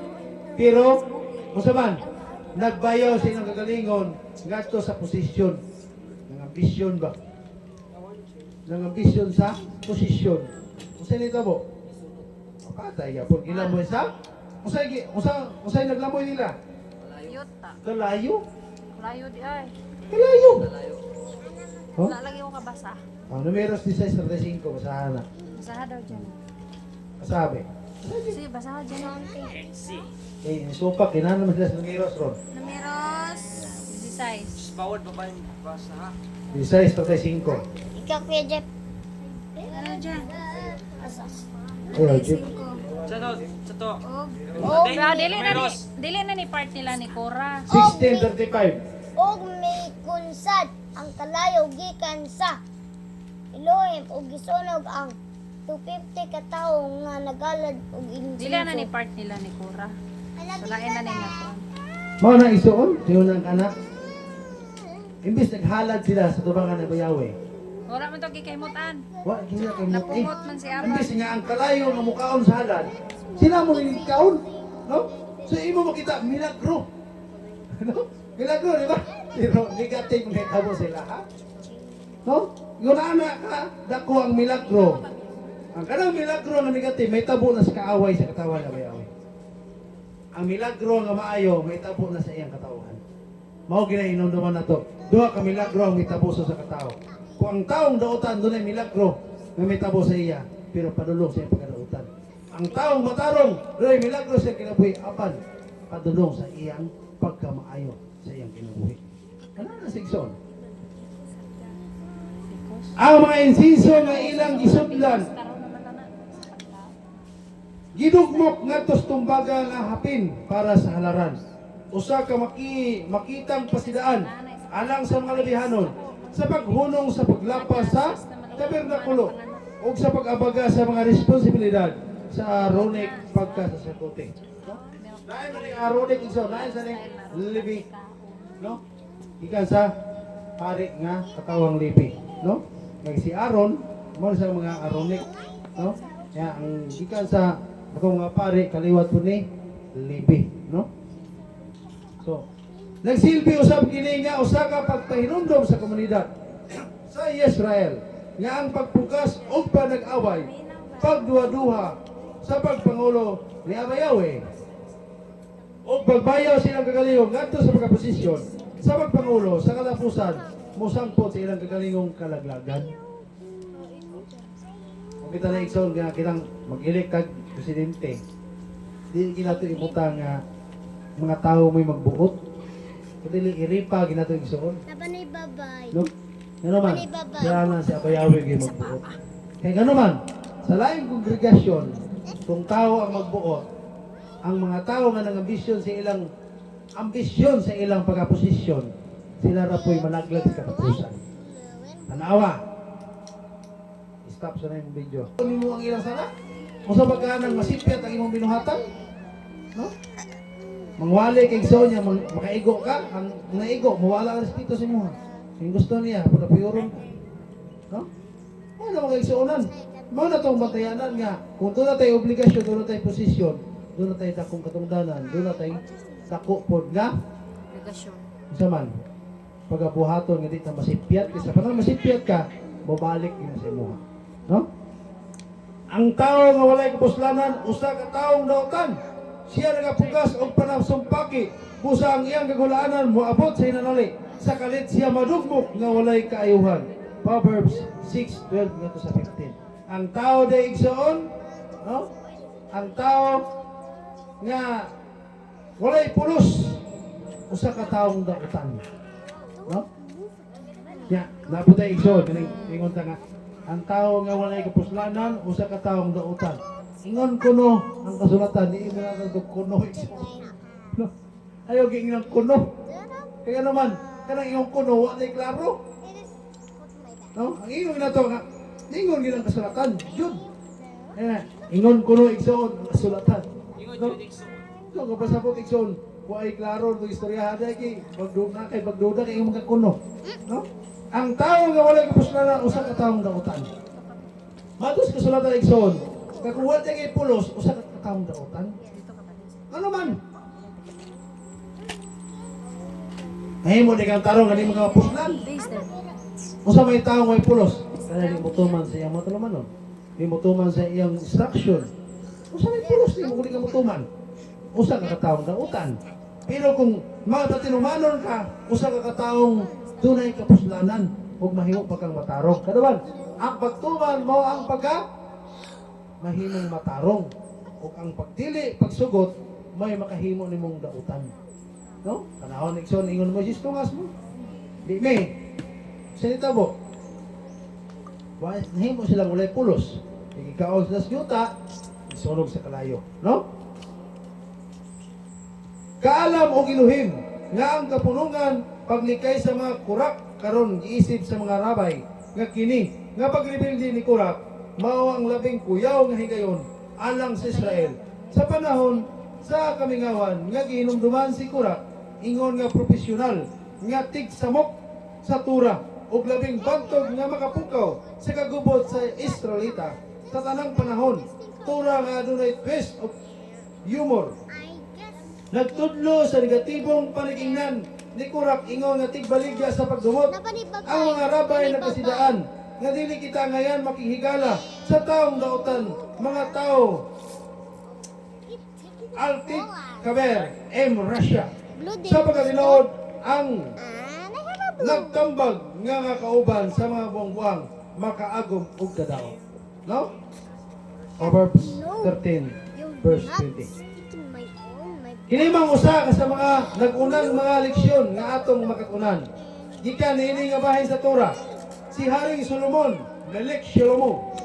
A: Pero, musaman, nagbayaw sa ilang kagalingon ngadto sa posisyon. Ng ambisyon ba? Ng ambisyon sa posisyon. Usa nito mo? Patay ya po gilamoy sa usay naglamoy nila.
B: Yuta.
A: Kalayo?
B: Layo di ay.
A: Kalayo. Oh?
B: Lalagay ko kabasa.
A: Ang numeros 16:35, basahan na.
B: Basaha daw dyan.
A: Kasabi.
B: Sige, basaha dyan.
A: Eh, supak, kinahan naman sila sa numeros ron.
B: Numeros 16.
E: Bawal pa ba yung basa ha?
A: 16:35.
D: Ikaw, Kuya Jeff.
B: Ano dyan?
A: Ayun, Jeep.
E: Sa to.
B: Oh, dili na ni part nila ni Cora.
A: 16:35.
D: Og may kunsad ang kalayo gikan sa Elohim og gisunog ang 250 ka tawo nga nagalad og insinso.
B: Dili na ni part nila ni Cora. Sulain na nila ko.
A: Mao na isuon, siyo ng anak. Imbis naghalad sila sa tubangan ng Bayawe.
B: Wala man to gikaymutan.
A: Wa kaya kay mo
B: Napumot man si Abba.
A: Imbis nga ang kalayo nga mukaon sa halad, sila mo rin kaon, no? So imo makita milagro. No? Milagro, di ba? Pero negative na tabo sila, ha? No? Yun anak ka, dako ang milagro. Ang kanang milagro na negative, may tabo na sa kaaway sa katawan na Bayawe. Ang milagro nga maayo, may tabo na sa iyang katawan. Mao ginahinumduman na to. Duha ka milagro ang may tabo sa katao. Kung ang taong dautan doon ay milagro na may tabo sa iya, pero padulong sa iyang pagkadautan. Ang taong matarong, doon ay milagro sa kinabuhi, apan padulong sa iyang pagkamaayo sa iyang kinabuhi. Ano na sigson? Ang mga insinso nga ilang gisudlan, gidugmok ngadto sa tumbaga nga hapin para sa halaran. Usa ka makitang pasidaan alang sa mga labihanon. sa paghunong sa paglapas sa tabernakulo o sa pag-abaga sa mga responsibilidad sa Aaronic pagkasasakote. No? Dahil mo ni Aaronic iso, dahil sa ni Levi, no? Ikan sa hari nga katawang Levi, no? Kaya si Aaron, mo sa mga Aaronic, no? Kaya ang ikan sa akong mga pari kaliwat po ni Levi, no? So, nagsilbi usab kini nga usa ka pagpahinumdom sa komunidad sa Israel nga ang pagpukas ug panag-away, pagduha-duha sa pagpangulo ni Abayawe ug pagbayaw silang kagalingong ngadto sa pagkaposisyon sa pagpangulo sa katapusan mosangpot sa ilang kagalingong kalaglagan. Kung kita na igsoon nga kitang mag-elect kag presidente, di ginato ibutang nga mga tao may magbuot. Kundi iripa ginato igsoon.
D: Nabanay babay.
A: No? Ano man? Siya na si Abayawe gyud magbuot. Kaya gano man, sa laing kongregasyon, kung tao ang magbuot, ang mga tao nga nang ambisyon sa ilang pagkaposisyon, sila ra po'y managlag sa katapusan. Tanawa. Stop sa na yung video. Ano mo ang ilang sana? Kung sa pagkaanang masipyat ang imong binuhatan? No? Mangwali kay igsoon niya, makaigo ka, ang naigo, mawala ang respeto sa imo. Yung gusto niya, pagkapiuron ka. No? Ano na mga igsuonan? Mao na itong bantayanan nga, kung doon na tayo obligasyon, doon na tayo posisyon, doon na tayo dakong katungdanan, doon na tayo dako pod nga, isa man, pagabuhaton nga di na masipyat, kasi parang masipyat ka, babalik yun sa imo. No? Ang tao nga walay kapuslanan, usa ka taong nautan, siya nagapugas og panagsumpaki, busa ang iyang kagulaanan moabot sa hinanali, sa kalit siya madugmok nga walay kaayuhan. Proverbs 6:12 ngadto sa 15. Ang tao day igsoon, no? Ang tao nga walay pulos, usa ka taong dautan. No? Ya, naputay igsoon kaning ingon ta nga ang tao nga walay kapuslanan, usa ka taong dautan. Ingon kuno ang kasulatan, di mo na kuno igsoon. No? Ayaw giingnan kuno. Kaya naman, kanang iyong kuno, wala klaro. No? Ang ingon na to nga, ingon ginang kasulatan, yun. Ingon kuno igsoon ang kasulatan. No? So, kapasapot igsoon, wala klaro itong istorya haday kay pagduda kay iyong mga kuno. No? Ang tao nga wala kapuslanan, usa ka taong dautan. Matos kasulatan igsoon, kakuha tayo kay pulos, usa ka taong dautan. Ano man? Ay mo di kang tarong kani mga puslan. Usa may tao may pulos, kaya di mo tuman sa iyang matulumanon. Di mo tuman sa iyang instruction. Usa may pulos di mo di ka mutuman. Usa ka kataong dautan. Pero kung matatinumanon ka, usa ka kataong dunay kapuslanan ug mahimo pa kang matarong. Kadawan, ang pagtuman mo ang pagka mahimong matarong ug ang pagdili, pagsugot may makahimo nimong dautan. No? Kanahon ikson ingon mo sis tungas mo. Di me. Salita mo. Wa nahimo sila ulay pulos. Ikaw sa yuta, isunog sa kalayo, no? Kaalam og iluhim nga ang kapunungan paglikay sa mga kurak karon giisip sa mga rabay nga kini nga paglibildi ni kurak mao ang labing kuyaw nga higayon alang sa Israel sa panahon sa kamingawan nga gihinumduman si kurak ingon nga profesional nga tigsamok sa tura ug labing bantog nga makapukaw sa kagubot sa Israelita sa tanang panahon tura nga adunay twist of humor nagtudlo sa negatibong panigingnan ni kurak ingon nga tigbaligya sa pagdumot ang mga rabay na kasidaan nga dili kita ngayon makihigala sa taong dautan mga tao Altit Kaber M. Russia sa pagkatinood ang nagtambag nga kauban sa mga buwang-buwang makaagom ug kadaot. No? Proverbs 13 verse 20. Kini mang usa ka sa mga nag-unang mga leksyon nga atong makakunan. Gikan ini nga bahin sa Torah. Si Haring Solomon, Melek Shlomo.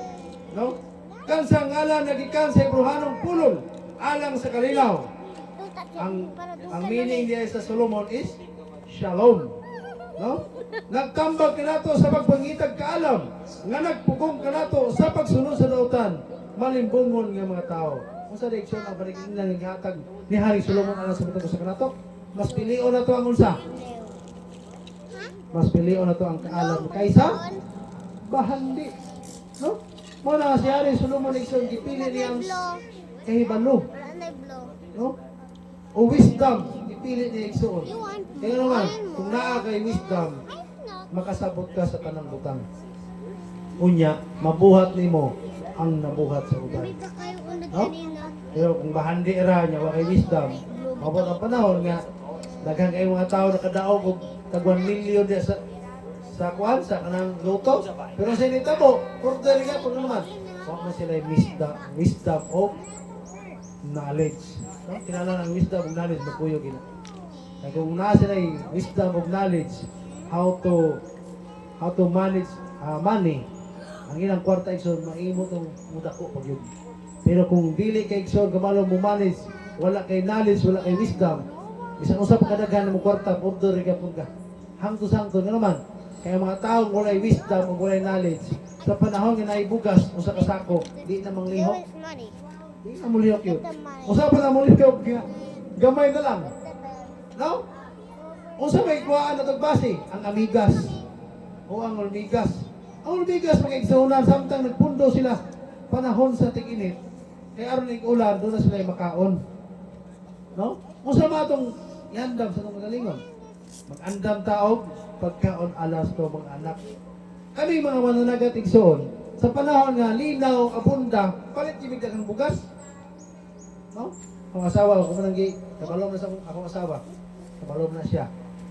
A: No? Kansa ngalan nagikan sa Hebrehanong pulong alang sa kalinaw. Ang meaning niya sa Solomon is Shalom. No? Nagtambag ka nato sa pagpangitag kaalam, nga nagpugong ka nato sa pagsunod sa dautan, malimbungon nga mga tao. Kung sa direksyon ang panigingnan ng hatag ni Hari Solomon alang sa bitag sa kanato, mas pilion na to ang unsa. Mas pilion na to ang kaalam kaysa bahandi. No? Muna si Hari Solomon ikson gipili niyang kahibalo.
D: Wala na blow.
A: No? O wisdom, ipili niya igsuon.
D: You want
A: Kaya naman,
D: more?
A: kung naa kay wisdom,
D: I'm not.
A: makasabot ka sa tanang butang. Unya, mabuhat nimo ang nabuhat sa uban.
D: Hindi pa kayo unod
A: No?
D: kanina.
A: Pero kung bahandi ra niya, wa kay wisdom, mabot ang panahon nga, daghang kay mga tao nakadaog og tag 1 million diya sa kuan sa kanang loto. Pero sa nitabo, order nga pag naman. Wa man sila yung wisdom of knowledge. No? Kinala ng wisdom of knowledge magkuyo gina. Kaya kung naa sila yung wisdom of knowledge, how to manage money, ang ilang kwarta igsoon, maimo tong mudako pag yun. Pero kung dili kay igsoon, kamalo mo manage, wala kay knowledge, wala kay wisdom, isang usap kadaghan mo kwarta, order ka po ka. Hangto-sangto nga naman. Kaya mga taong walay wisdom o walay knowledge, sa panahon nga naibugas o sa kasako, di na
D: You
A: manglihok.
D: want money.
A: Di na mulihok yun. Usapan na mulihok, gamay na lang. No? Unsa may kuhaan na tagbasi? Ang amigas. O ang olmigas. Ang olmigas mga igsunan, samtang nagpundo sila panahon sa tig-init. Kaya aron ning ulan, doon na sila makaon. No? Unsa ma itong iandam sa itong magalingon? Mag-andam taog, pagkaon alas to mga anak. Kami mga mananagat igsuon, sa panahon nga linaw, abunda, palit yung ng bugas. No? Ang asawa ko mananggi, kabalom na sa akong asawa. Kabalom na siya.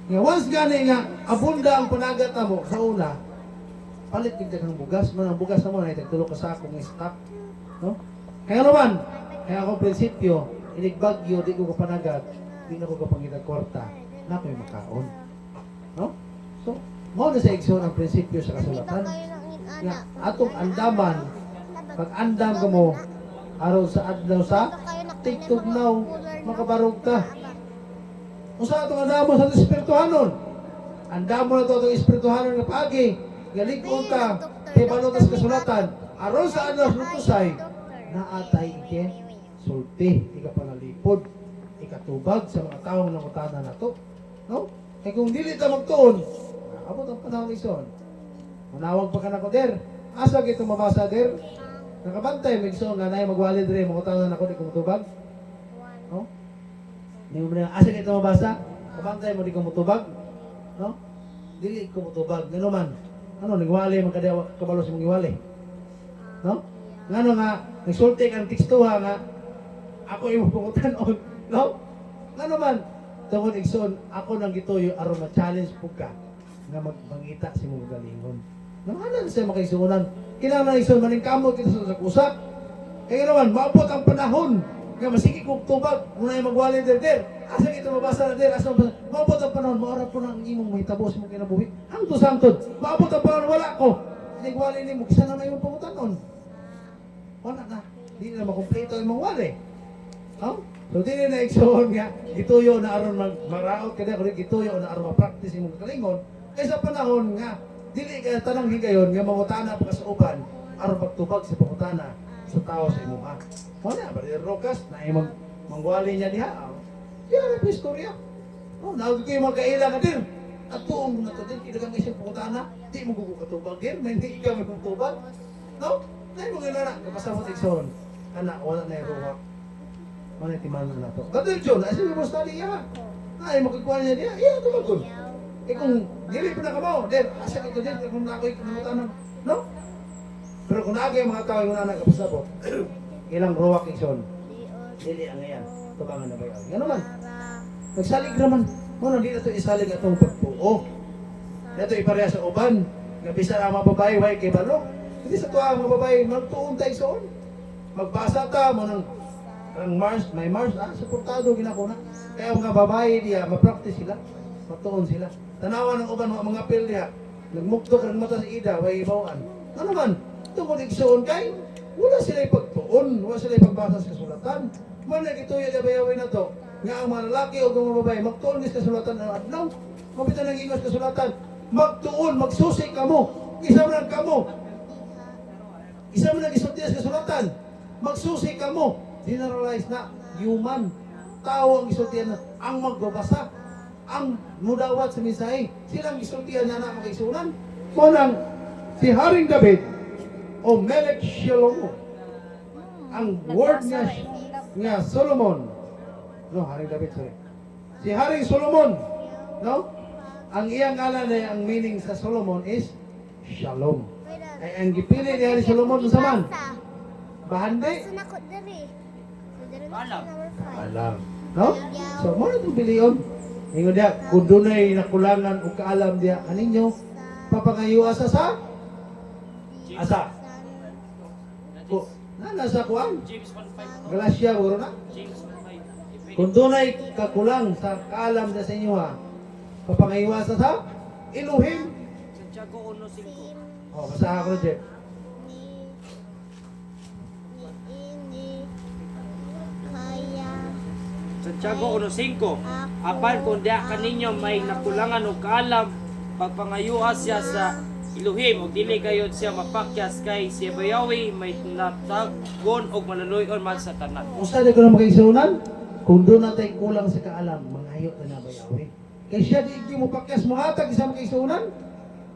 A: Nga once gani nga abunda ang panagat mo sa una, palit yung ng bugas. Man ang bugas na mo na itagtulog ka sa akong stock. No? Kaya naman, kaya ako prinsipyo, inigbagyo, di ko kapanagat, di na ko kapangitag kwarta, na ako'y makaon. No? So, mo na sa igsoon ang prinsipyo sa
D: Nandito
A: kasulatan.
D: kayo ng
A: Nga,
D: anak.
A: atong andaman, pag andam ka mo, araw sa adlaw sa tigtugnaw, makabarog ka. Kung sa atong andamon sa espirituhanon, andamon na ito atong espirituhanon nga paagi, galikon ka, kay balotas kasulatan, araw sa adlaw sa lutusay, naatay ike, sulti, ika panalipod, ikatubag sa mga taong nangutana na to. No? Kaya kung dili ta magtuon, abot ang panahon ison. Manawag pa ka na ko, der. Asa kito mabasa, der? Nakabantay, may gusto nga na magwalid rin, mangutana na ko, di ko mutubag. No? Di mo na, asa kito mabasa? Kabantay mo, di ko mutubag. No? Dili ko mutubag. Gano man. Ano, nagwali, magkabalo sa mga iwali. No? Ngano nga, nagsulti ka ng tekstuha nga, ako yung pungutan on. No? Ngano man, tungkol igsoon, ako nang gituyo, aron ma-challenge po ka nga magbangita si mong galingon. Namahalan siya makaisuunan. Kailangan igsoon, maningkamot kita sa usap. Kaya naman, maabot ang panahon nga masiki kong tubag, muna yung magwalin der. Asa ito mabasa na der, asa mabasa. Maabot ang panahon, maara po ng imong mahitabo sa mong kinabuhi. Hangto sangtod, maabot ang panahon, wala ko. Nagwalin ni mo, kisa na may mong pangutanon. Wala na. Di na makumpleto yung mga wali. Oh? So, di na igsoon nga, gituyo na aron maraot ka na, gituyo na aron ma-practice yung mga kalingon. Kaya sa panahon nga, dili ka tanang higayon nga mangutana pa sa uban, aron pagtubag sa pangutana sa tao sa imuha. Wala, ba rin rokas, na yung mangwali niya diha. Yan ang istorya. Oh, nawag kayo magkaila ka din. At tuong na ito din, kinagang isang pangutana, di mo gugukatubag din, may hindi ikaw may pagtubag. No? Dahil mo gano'n na, kapasamot igsoon. Anak, wala na yung ruwak. Mana timan na to. Kadil John, ay sige mo study ya. Ay magkukuha niya niya. Iya tumagon. Eh kung dili pa na kamo, then asa ito din kung nakoy kinutanan. No? Pero kung naagay mga tao yung nana kapasabot, ilang ruwak ikson. Dili ang yan. Tubangan na ba yan? Yan naman. Nagsalig naman. Muna di na ito isalig atong pagpuo. Dito ipareha sa uban. Nga bisa na mga babae, way kay balo. Hindi sa tuwa mga babae, magtuon tayo ikson. Magbasa ta mo ng ang Mars, may Mars, suportado ginako na. Kaya mga babae diya, ma-practice sila, matuon sila. Tanawan ng uban mga pil diya, nagmukdok ng mata sa ida, way ibawaan. Ano man, tungkol igsoon kay, wala sila ipagtuon, wala sila ipagbasa sa kasulatan. Man nagituya diya bayawin na to, nga ang mga lalaki o mga babae, magtuon sa kasulatan ng adlaw. Mabitan ng ingos kasulatan, magtuon, magsusi kamo. Isa man lang kamo. Isa man lang isulti sa kasulatan. Magsusi kamo. Generalize na human. Tao ang isultihan na ang magbabasa. Ang mudawat sa mensahe. Silang isultihan na na makaisunan. Munang si Haring David o Melech Shlomo. Ang word nga Solomon. No, Haring David, sorry. Si Haring Solomon, no? Ang iyang ngalan ay ang meaning sa Solomon is Shalom. Ay ang gipili ni Haring Solomon sa man. Bahandi.
D: Sunakot diri. So diri na
E: Alam.
D: number 5.
A: Alam. No? So mo na itong biliyon. Ingon dia, kung dunay nakulangan o kaalam dia kaninyo, papangayo asa sa? Asa? Ko, nasa kuan?
E: James 1:5.
A: Galacia, buro na?
E: James 1:5.
A: Kung dunay kakulang sa kaalam na sa inyo ha, papangaiwasa sa Elohim.
E: Santiago 1:5.
A: O, basahan ko, Jeff.
E: Santiago 1:5. Apan kung diya kaninyo may nakulangan o kaalam, pagpangayuha siya sa Elohim, ug dili kayo siya mapakyas kay si Yahweh may natagon og malaluyon man sa tanan.
A: Usa di ko na magkaisunan, kung doon natin kulang sa kaalam, mangayo na na ba Yahweh? Kaya siya di mo pakyas mo hatag isa magkaisunan.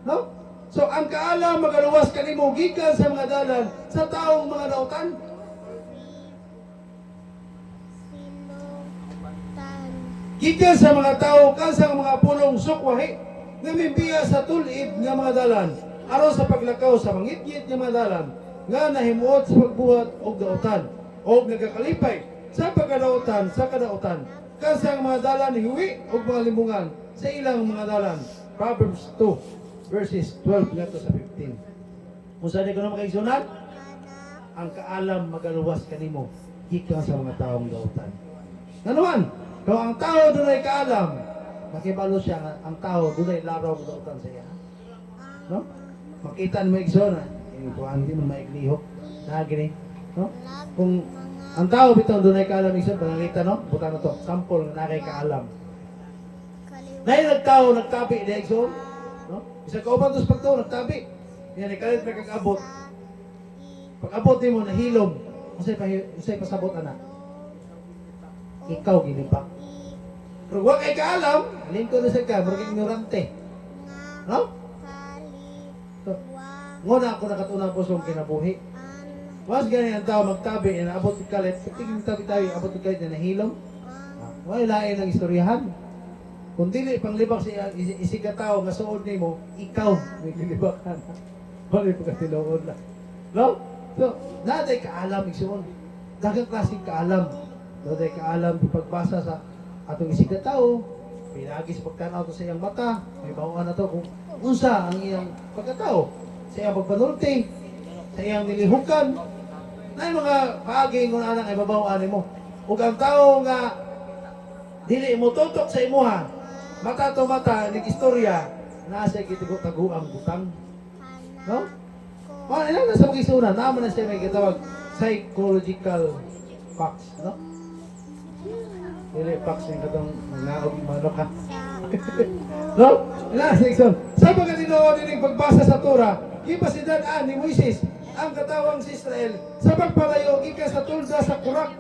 A: No? So ang kaalam magaluwas kanimo gikan sa mga dalan sa taong mga dautan. Gikan sa mga tao kansa mga pulong sukwahi nga mimbiya sa tulid nga mga dalan aron sa paglakaw sa mangitgit nga mga dalan nga nahimuot sa pagbuhat og dautan og nagakalipay sa pagkadautan sa kadautan kansa ang mga dalan hiwi og mga limbungan sa ilang mga dalan. Proverbs 2 verses 12 ngadto sa 15. Usa di ko na makaigsunan, ang kaalam magaluwas kanimo gikan sa mga taong dautan. Nanuman, kung ang tao dunay kaalam, makibalo siya nga ang tao dunay laraw ng dautan sa iya. No? Makita mo igsoon, kuan di man maiglihok. Na gini, no? Kung ang tao bitaw dunay kaalam igsoon, pangangita no? Buta na to, sample nga nakay kaalam. Nay nagtao nagtabi di igsoon, no? Isa ka uban tos pagtao nagtabi. Yan ikalit na kag-abot. Pag-abot nimo nahilom, usay pasabot ana. Ikaw ginipa. Pero huwag kay kaalam, alin ko na sa ka, marag ignorante. No? So, nguna ako nakatunang pusong kinabuhi. Mas ganyan ang tao magtabi, na abot yung kalit, pagtiging tabi tayo, abot yung kalit na nahilom. Wala lain ang istoryahan. Kung dili, panglibak siya, isig tao nga suod ni mo, ikaw, may lilibakan. Wala yung pagkatilood na. No? So, naday kaalam, igsuon. Dagang klaseng kaalam. Naday kaalam, pagbasa sa atong isig tao, pinagis pagtanaw to sa iyang mata, may bawaan na to kung unsa ang iyang pagkatao, sa iyang pagpanulti, sa iyang nilihukan, na yung mga bagay ng anak ay babawaan mo. Ug ang tao nga dili mo tutok sa imuha, mata to mata, nag-istorya, nasa kitigo-tago ang butang. No? Mga ilan na sa mag-isuna, naman na siya may kitawag psychological facts, no? Dili facts yung katong nangaog manok ha. No? Ilan sa ikson. Sa pagkatinood din pagbasa sa Torah, gipasidaan ni Moises ang katawang si Israel sa pagpalayo gikan sa tulda sa Kurak,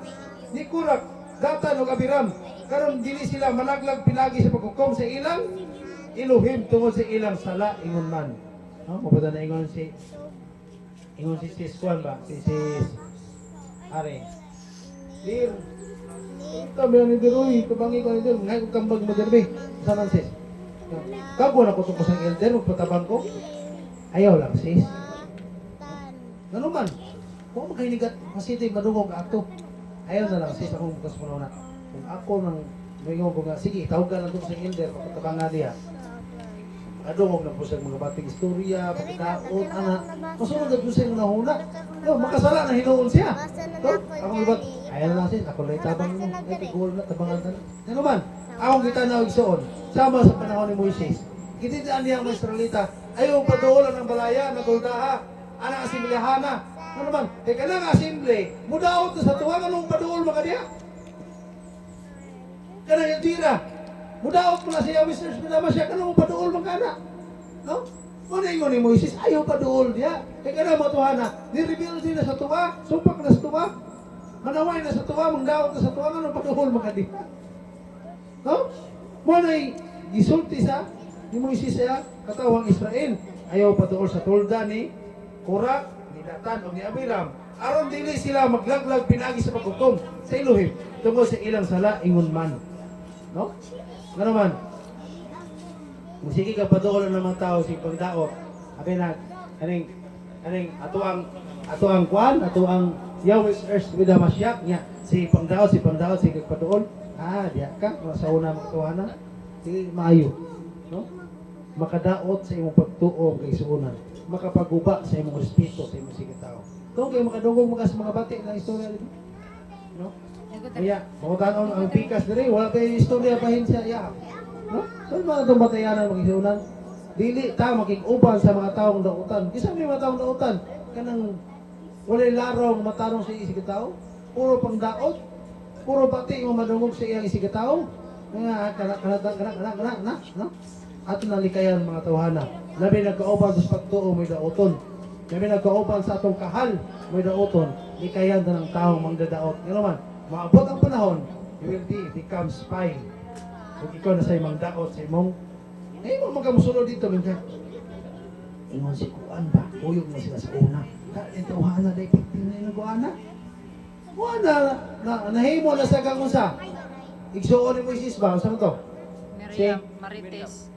A: ni Kurak, Datan o Abiram. Karon dili sila malaglag pilagi sa paghukom sa ilang Elohim tungod sa ilang sala ingon man. No, mabada na ingon si Sis Juan ba? Si Are. Lir. Ito ba ni Deroy? Tubangi ko ni Deroy. Ngay ko kambag mo derbe. Saan sis? Kago na ko tungkol sa elder. Magpatabang ko. Ayaw lang sis. Ano man? Kung makahinigat, masiti madungog ato. Ayaw na lang sis. Akong bukas mo na. Kung ako nang mayroon ko nga, sige, tawagan lang ito sa elder. Magpatabang nga niya. Adungog na po sa mga bating istorya, pagkakaon, anak. Masunod na po siya ng nahuna. No, makasala na hinuon siya. No? Ako ibat, ayaw na lang siya. Ako lang itabang mo. Ay, tigol na, tabangan na. Ano man? Akong kita na igsoon. Sama sa panahon ni Moises. Kititaan niya ang mga Israelita. Ayaw paduolan ng balaya, naguldaha. Anak asimilihana. Ano man? Kaya ka lang asimble. Mudaot na sa tuwa, anong paduol mga diya? Kanang yung tira. Mudaot mo na siya, Mr. Spinama siya, kanang paduol mga anak. No? Muna ingon ni Moises, ayaw pa dool diya. Kaya ka na mo tuwana, ni-reveal din na sa tuwa, supak na sa tuwa. Manaway na sa tuwa, mangdaot na sa tuwa, ano pa dool makadi. No? Muna gisulti sa ni Moises siya, katawang Israel. Ayaw pa dool sa tulda ni Korak, ni Datan o ni Abiram. Aron dili sila maglaglag pinagi sa paghukom sa Elohim tungkol sa ilang sala ingon man. No? Nga naman, sige ka pa doon ng mga tao si pagdaot. Abi na, aning ato ang kwan, ato ang Yahweh's earth with the Mashiach niya. Si pagdaot, sige pa doon. Diya ka, sa una mga tuhanan. Sige, maayo. No? Makadaot sa imong pagtuo kay suunan. Makapaguba sa imong respeto sa imong sige tao. Kung kayo makadungog mga sa mga bati ng istorya dito. No? Kaya, makutanon ang pikas diri, wala kayo istorya pahin siya. Yeah. No? Saan mga itong batayanan mag-isunan? Dili ta makikuban sa mga taong dautan. Kisa may mga taong dautan? Kanang walay laraw ng matarong sa isig tao? Puro pang daot? Puro bati yung madungog sa iyang isig tao? Nga, kana, no? Ato nalikayan mga tawhana. Labi nagkauban sa pagtuo may dauton. Labi nagkauban sa atong kahal may dauton. Likayan na ng taong mangdadaot. Nga naman, maabot ang panahon, you will become spy. Kung ikaw na sa imong daot, sa imong, mo magkamusunod dito, minsan. Ingon si Kuan ba? Uyog mo sila sa una. Ito, hana, dahil pagpil na yung Kuana. Kuana, nahimo na sa kagunsa. Igsuon ni Moises ba? Saan to?
B: Miriam, Marites.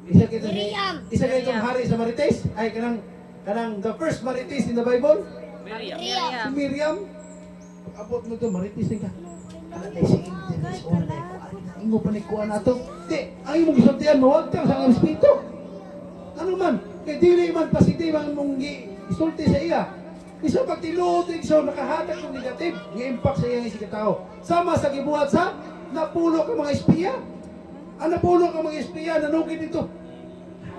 A: Isa kitong hari sa Marites? Ay, kanang the first Marites in the Bible? Si Miriam. Abot mo to, Marites din ka. Kala tayo si Indian, is una tayo Kuan. Ingo pa ni Kuan na to. Di, ay mong isultihan, mawagtang sa ang espiritu. Ano man, kaya dili man positiban mong isulti sa iya. Isa pag tinuod, so nakahatag ng negative, ng impact sa iyang isang tao. Sama sa gibuhat sa napulo ka mga espiya. Ang napulo ka mga espiya, nanugin dito.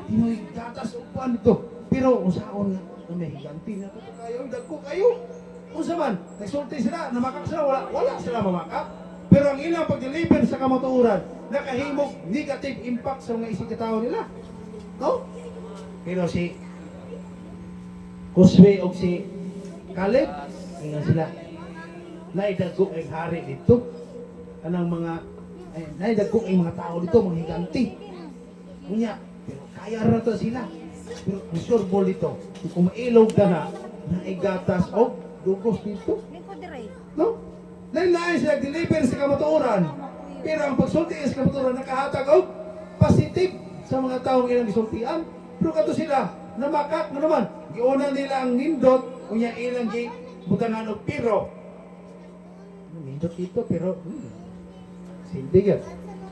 A: Tinoy, gatas upuan dito. Pero, usaon nga, na may higanti na ito kayo, dagko kayo. Unsa man, nagsulti sila, namakak sila, wala sila mamakak. Pero ang ilang pag-deliver sa kamatuuran, nakahimog negative impact sa mga isang tao nila. No? Pero si Josué o si Caleb, ngayon sila, naidagok ang hari dito. Anang mga, naidagok ang mga tao dito, mga higanti. Kunya, pero kaya na to sila. Pero kusurbol dito, kung mailog ka na, naigatas o dugos dito. No? Lain-lain sila deliver sa kamatuoran. Pero ang pagsulti sa kamatuoran nakahatag o positive sa mga taong ilang isultian. Pero kato sila, namakak mo naman. Giunan nila ang nindot, kunya ilang butangan o piro. Nindot dito, pero silbi yan.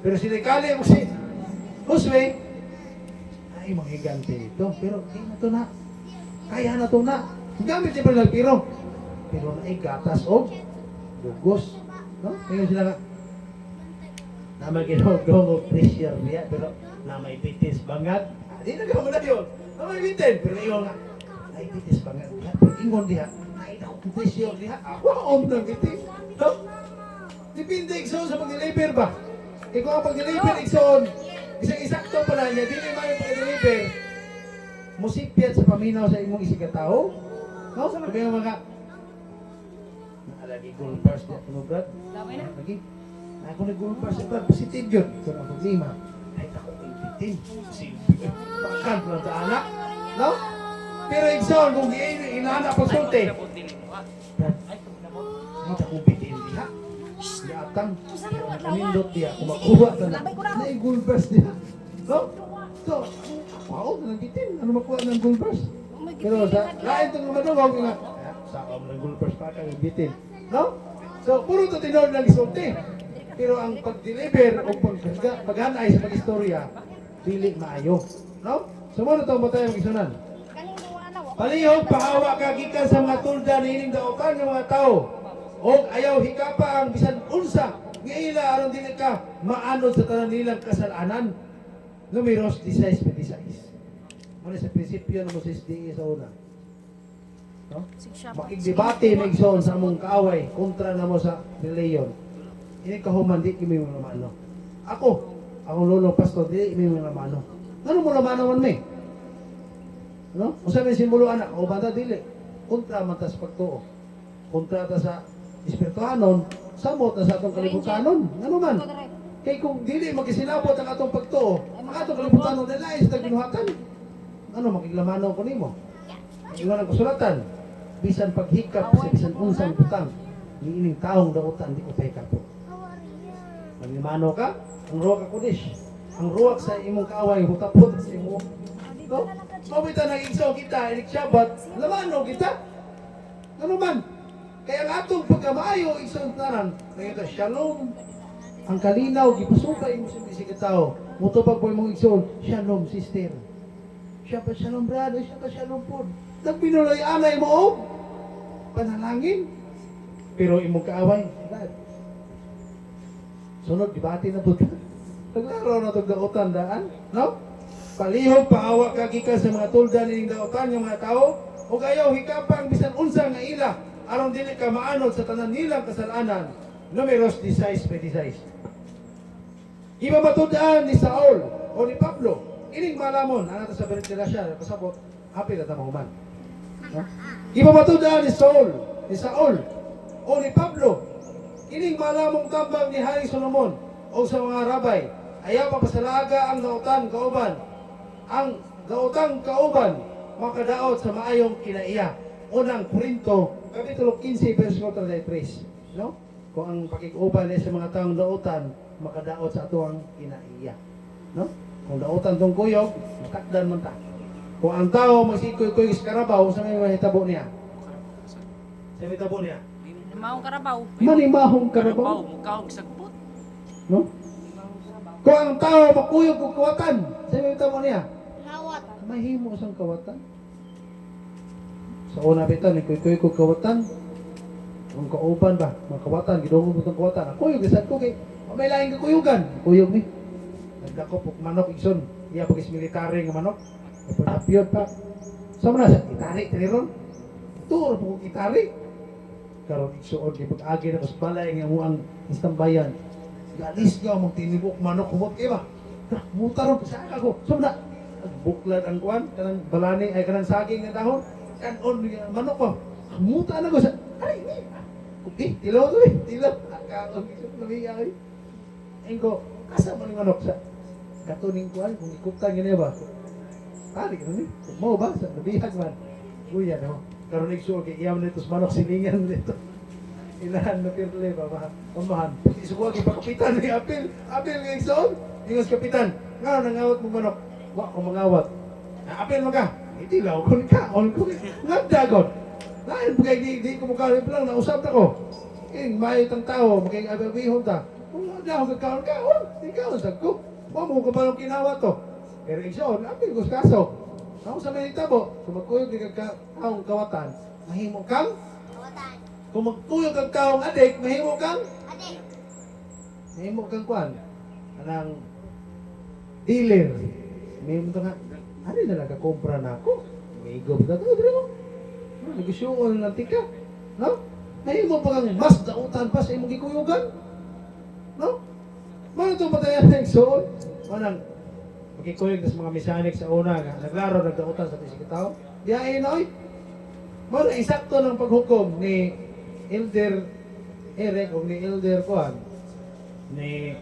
A: Pero si Kali o si Josué, ay mga higante dito. Pero kaya na to na. Kaya na to na. Gamit niya pa lang piro. Pero ay gatas o bugos. No? Kaya sila nga. Naman ginagawa pressure niya. Pero na may bitis bangat. Di na gawin na yun. Na may bitin. Pero iyon nga. Ay bitis bangat. Pero ingon diha. Ay na kong pressure diha. Ako ang ng bitin. No? Dipindi ikson sa pag-deliver ba? E kung ang pag-deliver ikson, isang isakto pala niya, di naman yung pag-deliver, musipyat sa paminaw sa imong isikatao. No? Sabi nga mga, naalagi gold bars niya, Brad?
B: Dami na.
A: Lagi. Ako na gold bars niya, Brad, positive yun. Kung ang problema, ay ako ipitin. Silbi, pakan lang sa anak. No? Pero ikson, kung inahanap ang sulti, Brad, ay ako bitin diha. Yatang, namindot diya, kumakuha ka na. Na yung gold bars diya. No? So, wow, nanagitin. Ano makuha ng gold bars? Pero sa lain itong madungog, nga, saka mo ng gold bars pa ka, nagitin. No? So, puro ito tinod lang isulti. Pero ang pag-deliver o paghanay sa pag-istorya, dili maayo. No? So, muna ito mo tayo mag-isunan. Palihog, pahawa ka gikan sa mga tulda na ining daotan ng mga tao. O ayaw hikapa ang bisan unsa nga ila aron dili ka maanod sa tanan nilang kasalanan. Numeros 16:26. Ano sa prinsipyo ng Moses di sa una. No? Makigdebate na igsoon sa among kaaway kontra na mo sa reliyon. Ini kahuman di kimi mo namano. Ako, akong lolo pastor di kimi mo namano. Ano mo namano man me? No? Kung sabi simbolo anak, o bata dili. Kontra man ta sa pagtuo. Kontra ta sa espirituhanon, samot na sa atong kalibutanon. Ano man? Kay kung dili makisilabot ang atong pagtuo, ang atong kalibutanon na lain sa tagbinuhatan. Ano makiglamanaw ko nimo? Iwan ang kasulatan. Bisan paghikap sa bisan unsang butang, niining taong dautan di utay ka po. Maglimano ka, ang ruwak ka kudish. Ang ruwak sa imong kaaway, hutapot sa imo. No? Mabita nag-igsaw kita, ilik Shabbat, lamano kita. Ano man? Kaya ang atong pagkamaayo, isang tanan, nagita shalom. Ang kalinaw, gipusukay mo sa bisig tao. Mutupag po imong igsoon, shalom sister. Shabbat shalom brother, Shabbat shalom po. Nagpinuloy anay mo, oh. Panalangin. Pero imong kaaway, dad. Sunod, dibati na po. Naglaro na itong dautan daan. No? Palihog, paawa ka gikan sa mga tuldan ng dautan ng mga tao. O kayaw, hikapang bisan unsa nga ila. Aron dili ka maanod sa tanan nilang kasalanan. Numeros 16:26. Iba matudaan ni Saul o ni Pablo. Ining malamon, ang sa beritila siya, pasabot, happy na tamahuman. No? Iba matudaan ni Saul o ni Pablo. Ining malamong tambang ni Haring Solomon o sa mga rabay. Ayaw papasalaga ang dautan kauban. Ang dautang kauban makadaot sa maayong kinaiya. Unang Korinto, Kapitulo 15, verso 33. No? Kung ang pakikuban ay sa mga taong dautan, makadaot sa atuang kinaiya. No? Kung dautan tong kuyog, matakdan man ta. Kung ang tao magsikoy-koy sa karabaw, sa may mahitabo niya? Sa may hitabo niya?
B: Maong karabaw.
A: Manimahong karabaw.
E: Mukhang sagbot.
A: No? Kung ang tao makuyog kong kawatan, sa may hitabo niya?
D: Nawat.
A: Mahimo sang kawatan. Sa una bitan, ikoy-koy kong kawatan. Ang kauban ba? Mga kawatan, gidungo mo itong kawatan. Ang kuyog, isang ko kay, may laing kakuyugan. Kuyog ni. Nagdako po manok igson. Iya pagis military nga manok. Napiyod pa. Sama na sa itari, tiniron. Turo po kong itari. Karon igsoon, kay pag-agi na sa balay nga mo ang istambayan. Galis nga, magtinibok manok, humot kayo ba? Mutaron, saan ako? Sama na. Buklad ang kuwan, kanang balani, ay kanang saging na dahon. Kanon, manok pa. Muta na ko sa, ay, tilaw to eh, tilaw. Kakong isip na miya eh. Ayun ko, asa mo ng manok sa katuning kuwan, kung ikutan ganyan ba? Tarik na ni, mau ba? Sa nabihag man. Kuya no, karon igsuol kay iyam nito sa manok silingan nito. Ilahan na pirle ba, pamahan. Isuko kay kapitan ni apil nga igsuol. Ingos kapitan, nga nangawat mo manok. Wa ko mangawat. Apil mo ka. Itilaw ko ka, on ko. Ngagdagon. Lain pagay di ko mukha lang nausap na ko. Ing may tang tao, magay ababihon ta. Kung wala ako kagkaon, ikaw sag ko. Wa mo ka ba nung kinawa to? Pero igsoon, apil ko sa kaso. Ako sa may tabo, kung magkuyog di kagkaong kawatan, mahimo kang?
D: Nawatan.
A: Kung magkuyog kagkaong adik, mahimo kang?
D: Adik.
A: Mahimo kang kwan? Anang dealer. Mahimo to nga, ano na nagkakumpra na ako? May gob na to, dire mo. Negosyoon ng tika. No? Mahimo pa kang mas dautan pa sa imong gikuyugan. No? Mano itong patayan na igsoon? Manang, magkikuyog na sa mga mesanik sa una nga, naglaro, nagdautan sa tisig tao. Diyain na, oy. Mano, isakto ng paghukom ni Elder Eric o ni Elder Kuan. Ni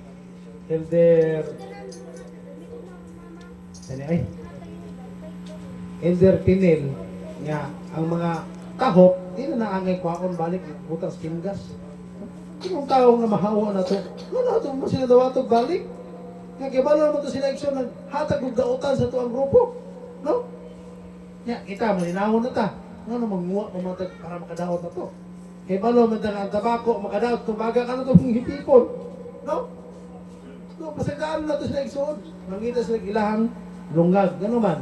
A: Elder... Sani ay? Elder Pinel nga ang mga tahok, di na naangay kwaon balik, butang skingas. Yung tao nga mahawa na to, ano ito mo sila dawatog balik? Nga kibalo naman to sila iksyon ng hatag og dautan sa tuang grupo. No? Nga, kita mo, ninahon na ta. Ano manguha pumatag para makadaot na to? Kibalo man ang tabako, makadaot, kumbaga ka na to kung hipipon. No? So, pasagaan na to sila iksyon. Mangita sila ilahang lungag. Gano'n man.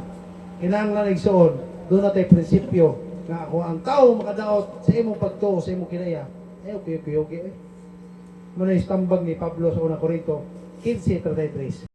A: Kinahanglan igsoon, doon natin prinsipyo nga kung ang tao makadaot sa imong pagtuo, sa imong kinaya, ay okay. Muna yung tambag ni Pablo sa unang Korinto 15:33.